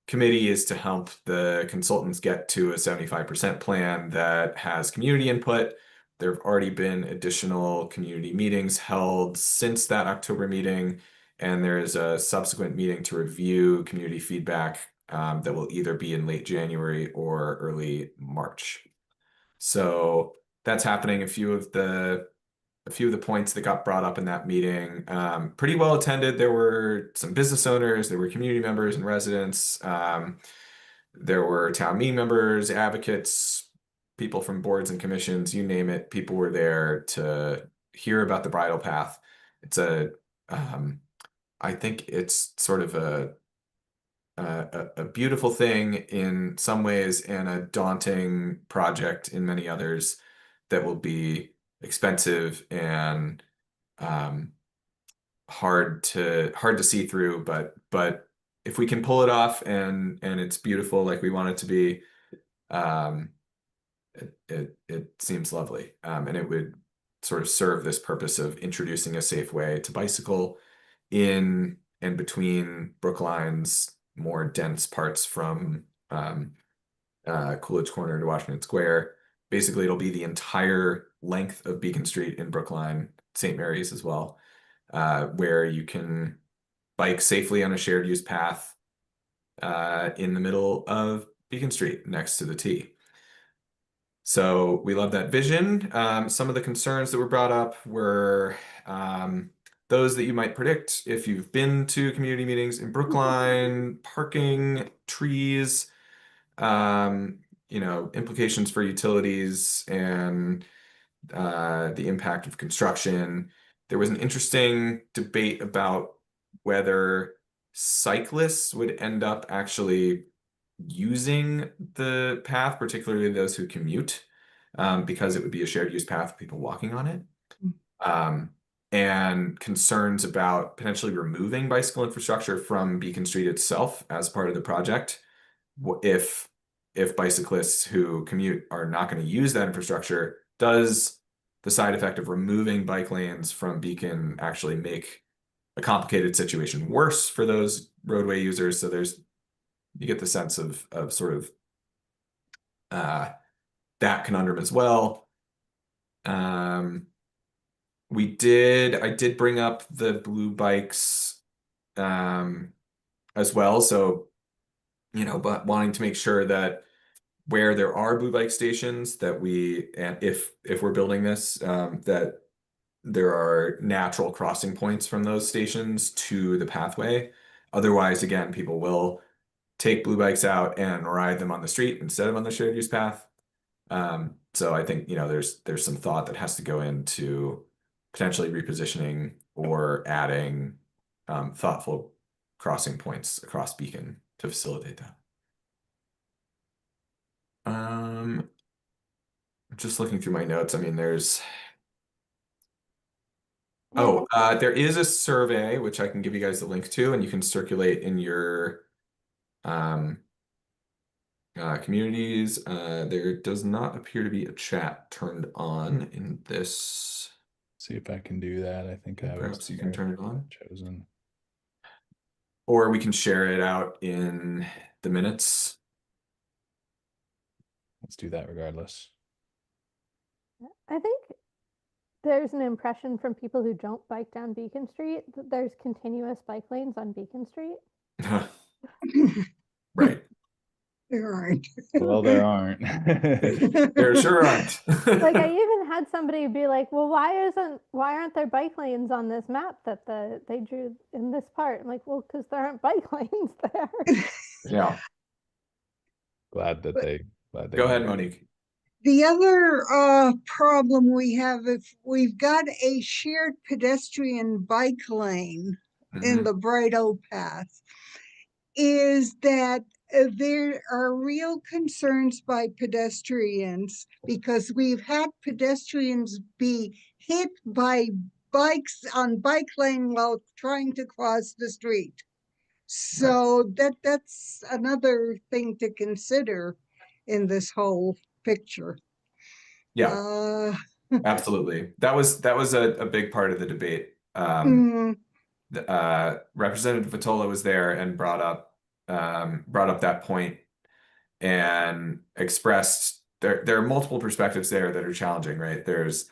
committee is to help the consultants get to a 75% plan that has community input. There have already been additional community meetings held since that October meeting, and there is a subsequent meeting to review community feedback that will either be in late January or early March. So that's happening. A few of the points that got brought up in that meeting, pretty well attended. There were some business owners, there were community members and residents, there were town meeting members, advocates, people from boards and commissions, you name it. People were there to hear about the bridle path. It's I think it's sort of a beautiful thing in some ways and a daunting project in many others that will be expensive and hard to see through, but if we can pull it off and it's beautiful like we want it to be, it seems lovely, and it would sort of serve this purpose of introducing a safe way to bicycle in and between Brookline's more dense parts from Coolidge Corner to Washington Square. Basically, it'll be the entire length of Beacon Street in Brookline, St. Mary's as well, where you can bike safely on a shared use path in the middle of Beacon Street next to the T. So we love that vision. Some of the concerns that were brought up were those that you might predict if you've been to community meetings in Brookline: parking, trees, implications for utilities and the impact of construction. There was an interesting debate about whether cyclists would end up actually using the path, particularly those who commute, because it would be a shared use path with people walking on it. And concerns about potentially removing bicycle infrastructure from Beacon Street itself as part of the project. If bicyclists who commute are not going to use that infrastructure, does the side effect of removing bike lanes from Beacon actually make a complicated situation worse for those roadway users? So you get the sense of sort of that conundrum as well. I did bring up the blue bikes as well. So, but wanting to make sure that where there are blue bike stations, that and if we're building this, that there are natural crossing points from those stations to the pathway. Otherwise, again, people will take blue bikes out and ride them on the street instead of on the shared use path. So I think, there's some thought that has to go into potentially repositioning or adding thoughtful crossing points across Beacon to facilitate that. Just looking through my notes. I mean, there is a survey which I can give you guys the link to, and you can circulate in your communities. There does not appear to be a chat turned on in this. See if I can do that. I think I was Perhaps you can turn it on. chosen. Or we can share it out in the minutes. Let's do that regardless. I think there's an impression from people who don't bike down Beacon Street that there's continuous bike lanes on Beacon Street. Right. There aren't. Well, there aren't. There sure aren't. Like I even had somebody be like, well, why aren't there bike lanes on this map that they drew in this part? I'm like, well, because there aren't bike lanes there. Yeah. Glad they Go ahead, Monique. The other problem we have, if we've got a shared pedestrian bike lane in the Bright Oak Path, is that there are real concerns by pedestrians because we've had pedestrians be hit by bikes on bike lane while trying to cross the street. So that's another thing to consider in this whole picture. Yeah, absolutely. That was a big part of the debate. Representative Vitola was there and brought up that point and expressed there are multiple perspectives there that are challenging, right? There's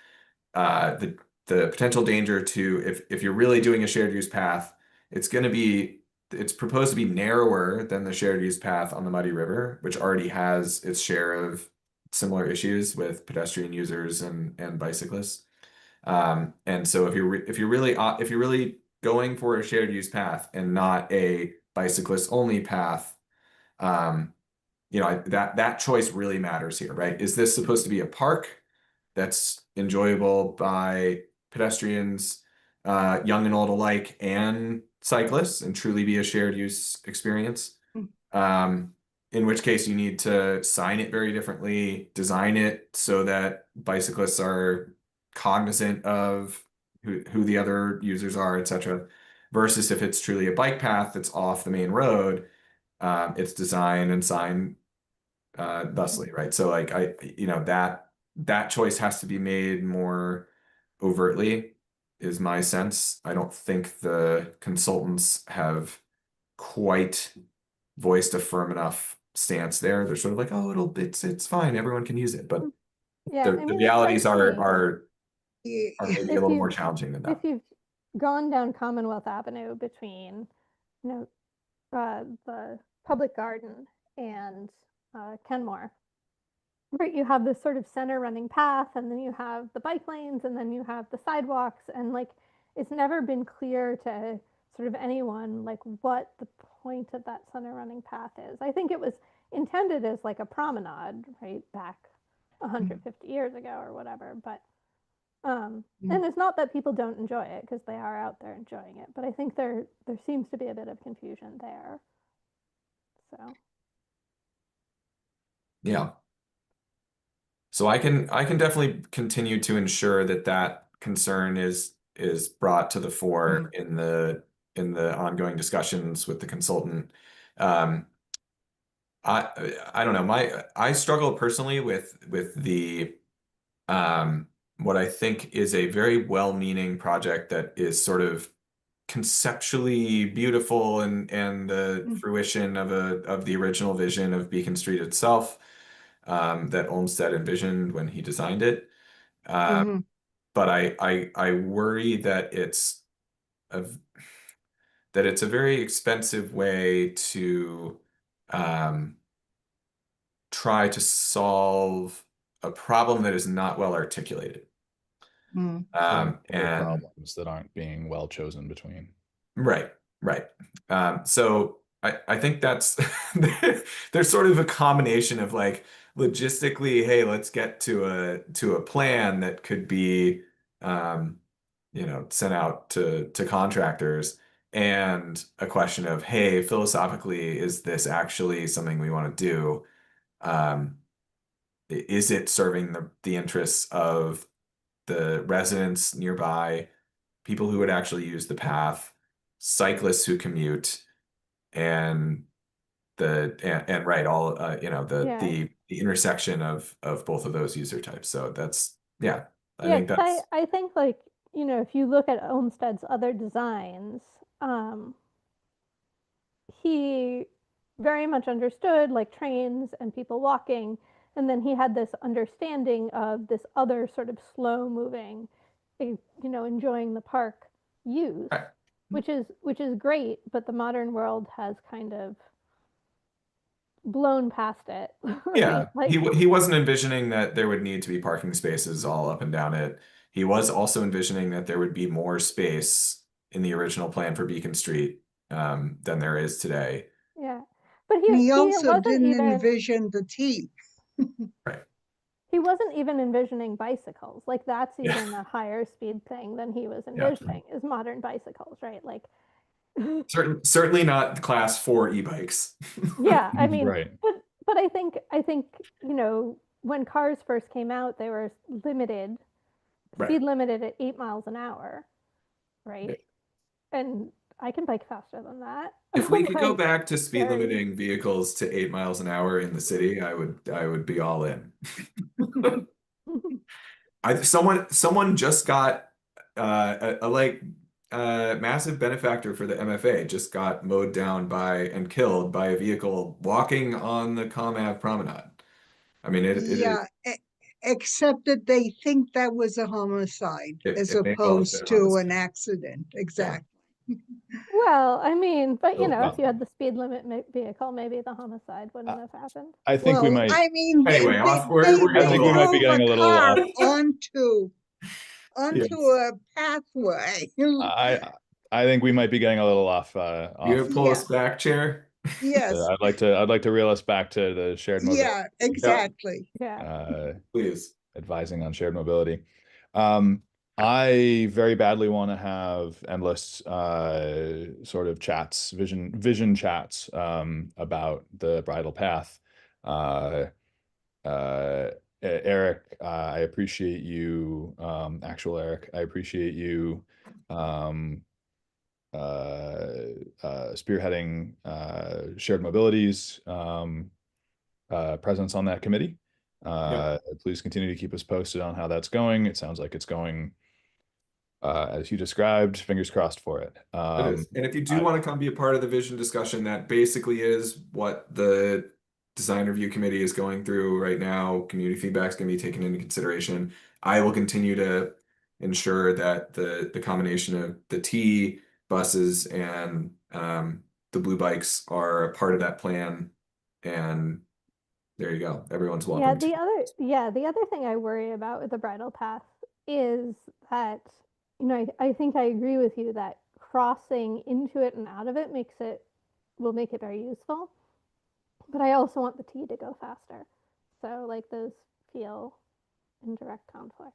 the potential danger to if you're really doing a shared use path, it's proposed to be narrower than the shared use path on the Muddy River, which already has its share of similar issues with pedestrian users and bicyclists. And so if you're really going for a shared use path and not a bicyclist only path, that choice really matters here, right? Is this supposed to be a park that's enjoyable by pedestrians, young and old alike, and cyclists, and truly be a shared use experience? In which case you need to sign it very differently, design it so that bicyclists are cognizant of who the other users are, etc. Versus if it's truly a bike path that's off the main road, it's designed and signed thusly, right? So like that choice has to be made more overtly, is my sense. I don't think the consultants have quite voiced a firm enough stance there. They're sort of like, oh, it's fine, everyone can use it, but Yeah, the realities are maybe a little more challenging than that. If you've gone down Commonwealth Avenue between, the Public Garden and Kenmore, right, you have this sort of center running path, and then you have the bike lanes, and then you have the sidewalks, and like it's never been clear to sort of anyone like what the point of that center running path is. I think it was intended as like a promenade, right, back 150 years ago or whatever. But and it's not that people don't enjoy it, because they are out there enjoying it, but I think there seems to be a bit of confusion there. So Yeah. So I can definitely continue to ensure that that concern is brought to the fore in the ongoing discussions with the consultant. I don't know, I struggle personally with the what I think is a very well-meaning project that is sort of conceptually beautiful and the fruition of the original vision of Beacon Street itself, that Olmsted envisioned when he designed it. But I worry that it's a very expensive way to try to solve a problem that is not well articulated. Or And problems that aren't being well chosen between. right. So I think that's there's sort of a combination of like logistically, hey, let's get to a plan that could be sent out to contractors, and a question of, hey, philosophically, is this actually something we want to do? Is it serving the interests of the residents nearby, people who would actually use the path, cyclists who commute, and right, all the intersection of both of those user types. So that's I think that's I think, like, if you look at Olmsted's other designs, he very much understood like trains and people walking, and then he had this understanding of this other sort of slow moving, enjoying the park use, right. which is great, but the modern world has kind of blown past it. Right? Yeah, Like, he wasn't envisioning that there would need to be parking spaces all up and down it. He was also envisioning that there would be more space in the original plan for Beacon Street than there is today. yeah, but He also wasn't didn't even envision the T. Right. he wasn't even envisioning bicycles. Like, that's Yeah. even a higher speed thing than he was Yeah. envisioning, is modern bicycles, right? Like, Certainly not class 4 e-bikes. yeah, I mean, Right. but I think when cars first came out, they were limited, Right. speed limited at 8 miles an hour, right? And I can bike faster than that. If we could go Like, back to speed very- limiting vehicles to 8 miles an hour in the city, I would be all in. Someone just got a massive benefactor for the MFA just got mowed down and killed by a vehicle walking on the ComAv promenade. I mean, it is. Except that they think that was a homicide as It may well have been opposed a to homicide. an accident. Exactly. Well, I mean, but Oh, if you had the speed limit vehicle, maybe the homicide wouldn't have happened. I think we might. I mean, Anyway, we're I think we might be getting a little off. onto a pathway. I think we might be getting a little off. You pull us back, Chair. Yes. I'd like to reel us back to the shared mobility. Yeah, exactly. Yeah. Please. Advising on shared mobility. I very badly want to have endless sort of chats, vision chats about the bridle path. Eric, I appreciate you, actual Eric, I appreciate you spearheading shared mobility's presence on that committee. Please continue to keep us posted on how that's going. It sounds like it's going as you described. Fingers crossed for it. It is. And if you do want to come be a part of the vision discussion, that basically is what the design review committee is going through right now. Community feedback is going to be taken into consideration. I will continue to ensure that the combination of the T buses and the blue bikes are a part of that plan. And there you go. Everyone's welcome. The other thing I worry about with the bridle path is that, I think I agree with you that crossing into it and out of it will make it very useful. but I also want the T to go faster. So like those feel in direct conflict.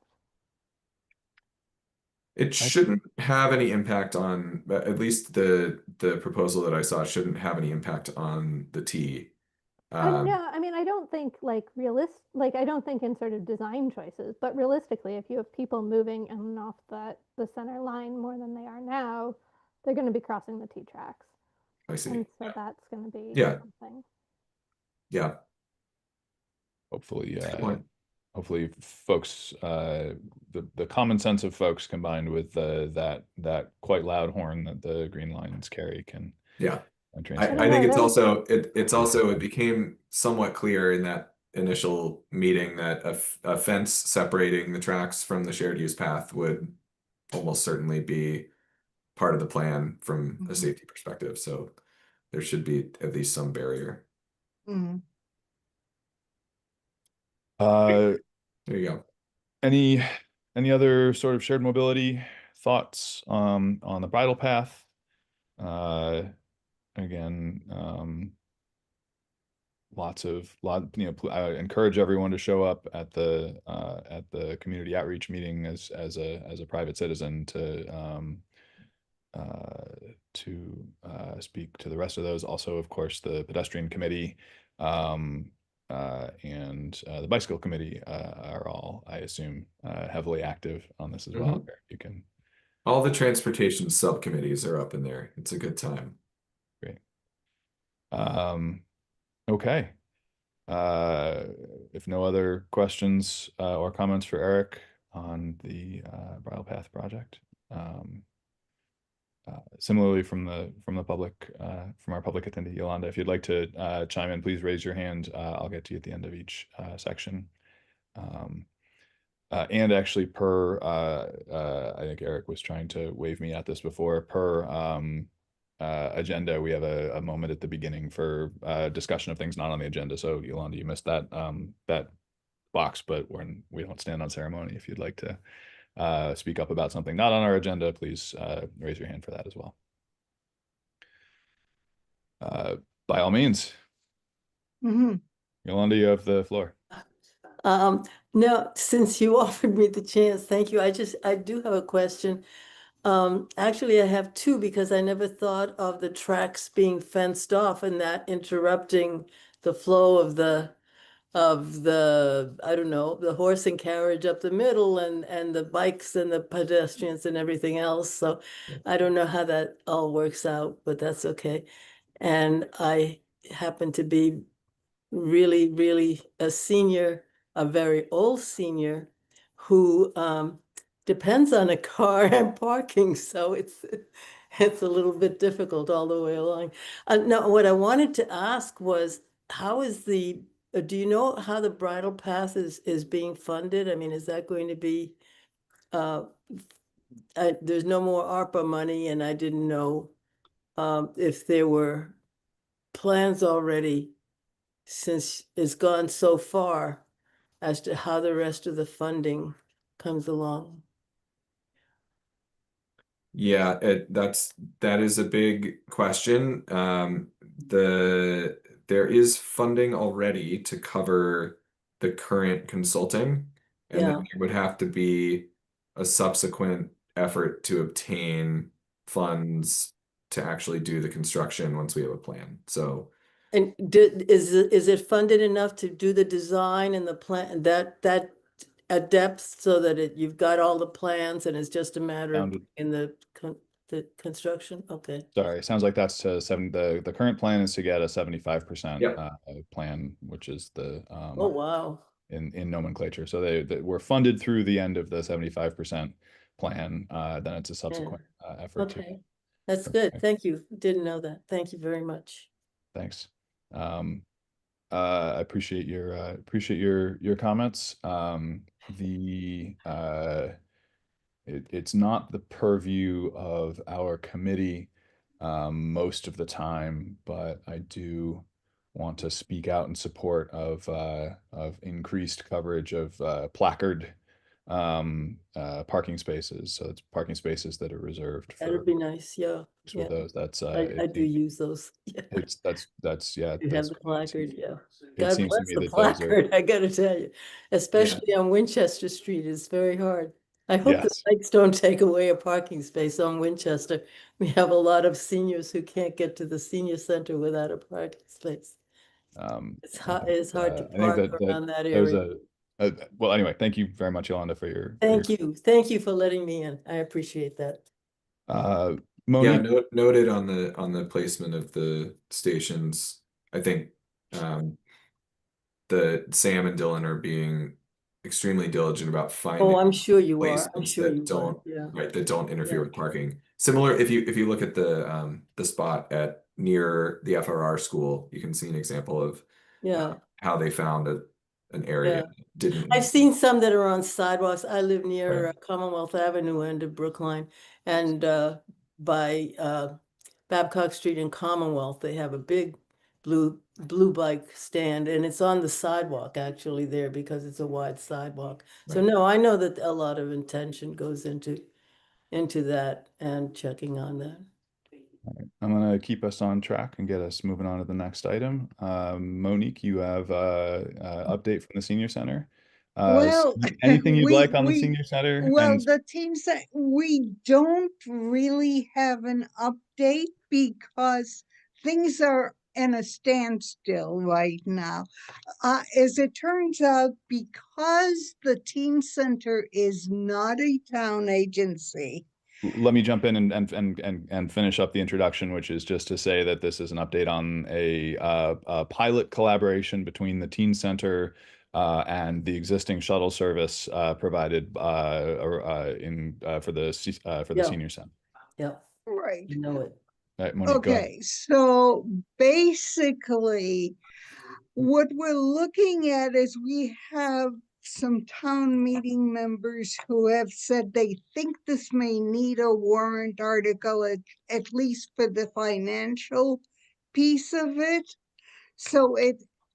It shouldn't have any impact on, at least the proposal that I saw shouldn't have any impact on the T. Yeah, I mean, I don't think like I don't think in sort of design choices, but realistically, if you have people moving in and off the center line more than they are now, they're going to be crossing the T tracks. I see. And so that's going to be Yeah. something. Yeah. Hopefully, Good point. hopefully folks, the common sense of folks combined with that quite loud horn that the green lines carry can Yeah. translate. I think Yeah, it's that also it became somewhat clear in that initial meeting that a fence separating the tracks from the shared use path would almost certainly be part of the plan from a Mhm. safety perspective. So there should be at least some barrier. Mhm. Uh, There you go. any other sort of shared mobility thoughts on the bridle path? Again, I encourage everyone to show up at the community outreach meeting as a private citizen to speak to the rest of those. Also, of course, the pedestrian committee and the bicycle committee are all, I assume, heavily active on this as well. You can. All the transportation subcommittees are up in there. It's a good time. Great. Okay. If no other questions or comments for Eric on the Bridle Path project. Similarly from the public, from our public attendee, Yolanda, if you'd like to chime in, please raise your hand. I'll get to you at the end of each section. And actually I think Eric was trying to wave me at this before, agenda, we have a moment at the beginning for discussion of things not on the agenda. So Yolanda, you missed that box, but we don't stand on ceremony. If you'd like to speak up about something not on our agenda, please raise your hand for that as well. By all means. Mhm. Yolanda, you have the floor. No, since you offered me the chance, thank you. I do have a question. Actually, I have two because I never thought of the tracks being fenced off and that interrupting the flow of the I don't know, the horse and carriage up the middle and the bikes and the pedestrians and everything else. So I don't know how that all works out, but that's okay. And I happen to be really, really a senior, a very old senior who depends on a car and parking. So it's a little bit difficult all the way along. Now, what I wanted to ask was, how is do you know how the bridle path is being funded? I mean, is that going to be, there's no more ARPA money, and I didn't know if there were plans already, since it's gone so far, as to how the rest of the funding comes along. Yeah, that is a big question. There is funding already to cover the current consulting, and then Yeah. there would have to be a subsequent effort to obtain funds to actually do the construction once we have a plan. So And is it funded enough to do the design and the plan, that at depth, so that you've got all the plans and it's just a matter of Sounded- in the construction? Okay. Sorry, sounds like that's to the current plan is to get a 75% Yep. plan, which is the Oh, wow. in nomenclature. So they were funded through the end of the 75% plan. Then it's a subsequent effort to. Okay, that's good. Thank you. Didn't know that. Thank you very much. Thanks. I appreciate your comments. It's not the purview of our committee most of the time, but I do want to speak out in support of increased coverage of placard parking spaces. So it's parking spaces that are reserved That'd for be nice, yeah, for yeah. those. That's I do use those. Yeah. it's that's yeah. You have that's the placard, yeah. It God seems to bless me the that those are placard, I gotta tell you, especially on Winchester Street, it's very hard. I hope the yes. lights don't take away a parking space on Winchester. We have a lot of seniors who can't get to the senior center without a parking space. It's hard to I think park that around that there's area. well, anyway, thank you very much, Yolanda, for your Thank you for letting me in. I appreciate that. Yeah, Monique. noted on the placement of the stations. I think the Sam and Dylan are being extremely diligent about finding Oh, I'm sure you are. I'm placements sure that you are. don't Yeah. that don't interfere Yeah. with parking. Similar, if you look at the spot at near the FRR school, you can see an example of Yeah. how they found an area Yeah. that didn't I've seen some that are on sidewalks. I live near Right. Commonwealth Avenue end of Brookline, and by Babcock Street in Commonwealth, they have a big blue bike stand, and it's on the sidewalk actually there because it's a wide sidewalk. So Right. no, I know that a lot of intention goes into that and checking on that. All right. I'm gonna keep us on track and get us moving on to the next item. Monique, you have update from the senior center. Well, Anything you'd like on the we senior center? well, And the team said we don't really have an update because things are in a standstill right now. As it turns out, because the teen center is not a town agency. let me jump in and finish up the introduction, which is just to say that this is an update on a pilot collaboration between the teen center and the existing shuttle service provided for the Yeah. senior center. Yeah, Right. you know it. All right, Monique, go ahead. Okay, so basically, what we're looking at is we have some town meeting members who have said they think this may need a warrant article, at least for the financial piece of it. So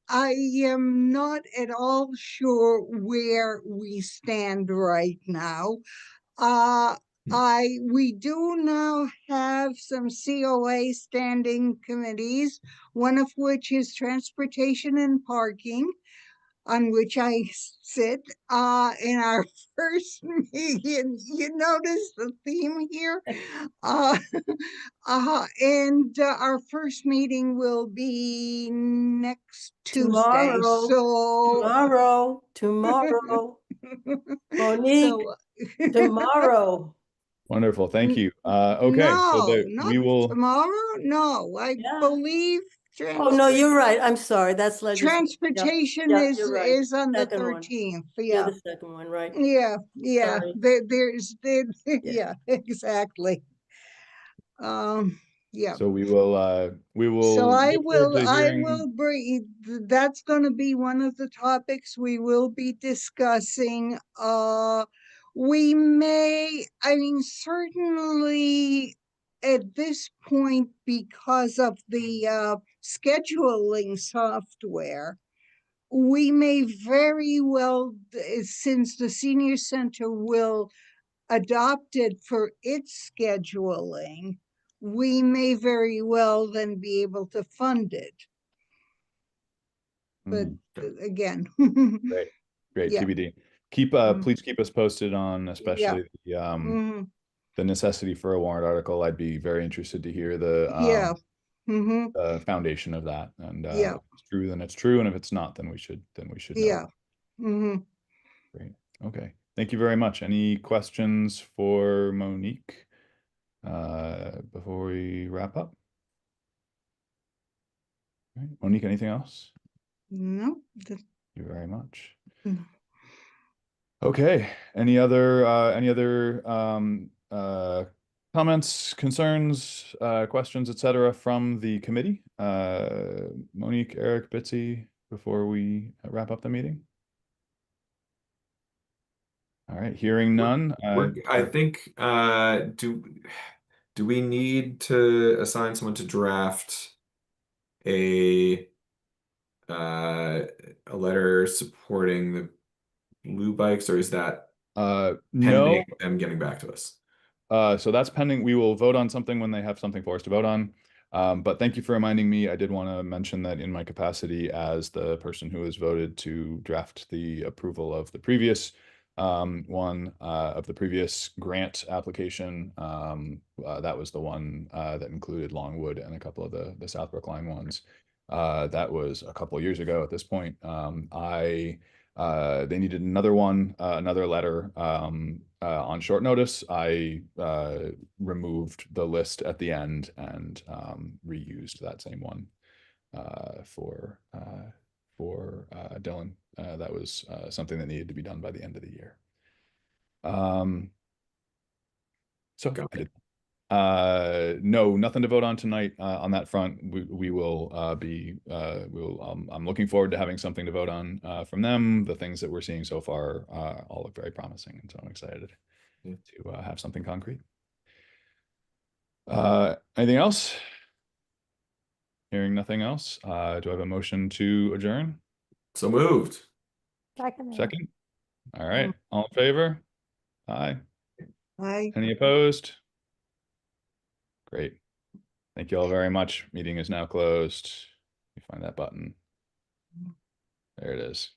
I am not at all sure where we stand right now. We do now have some COA standing committees, one of which is transportation and parking, on which I sit. In our first meeting, you notice the theme here. And our first meeting will be next Tuesday. Tomorrow. Monique, So tomorrow. Wonderful, thank you. Okay, so no, not we will. tomorrow. No, I Yeah. believe. Oh, no, you're right. I'm sorry. That's Transportation Yeah, is you're right. is on the Second one. 13th. Yeah, Yeah, the second one, right? yeah. Sorry. Yeah, exactly. Yeah. So we will. So I look forward to I hearing- will bring, that's gonna be one of the topics we will be discussing. We may, I mean, certainly at this point, because of the scheduling software, we may very well, since the senior center will adopt it for its scheduling, we may very well then be able to fund it. But again, Great, Yeah. TBD. Mhm. Please keep us posted on especially mhm, the necessity for a warrant article. I'd be very interested to hear the yeah. mhm, foundation of that. And Yeah. if it's true, then it's true, and if it's not, then we should know. Yeah. mhm. Great. Okay. Thank you very much. Any questions for Monique before we wrap up? All right. Monique, anything else? No, Thank you very much. Mm. Okay. Any other comments, concerns, questions, etc. from the committee? Monique, Eric, Bitsy, before we wrap up the meeting? All right, hearing none. I think do we need to assign someone to draft a letter supporting the blue bikes, or is that No. pending them getting back to us? So that's pending. We will vote on something when they have something for us to vote on. But thank you for reminding me. I did want to mention that in my capacity as the person who has voted to draft the approval of the previous one of the previous grant application. That was the one that included Longwood and a couple of the Southbrook Line ones. That was a couple of years ago at this point. They needed another one, another letter on short notice. I removed the list at the end and reused that same one for Dylan. That was something that needed to be done by the end of the year. So Got I did. No, nothing to vote on tonight on that front. We will I'm looking forward to having something to vote on from them. The things that we're seeing so far all look very promising, and so I'm excited to have something concrete. Anything else? Hearing nothing else, do I have a motion to adjourn? So moved. Second? All right, all in favor? Aye. Aye. Any opposed? Great. Thank you all very much. Meeting is now closed. You find that button. There it is.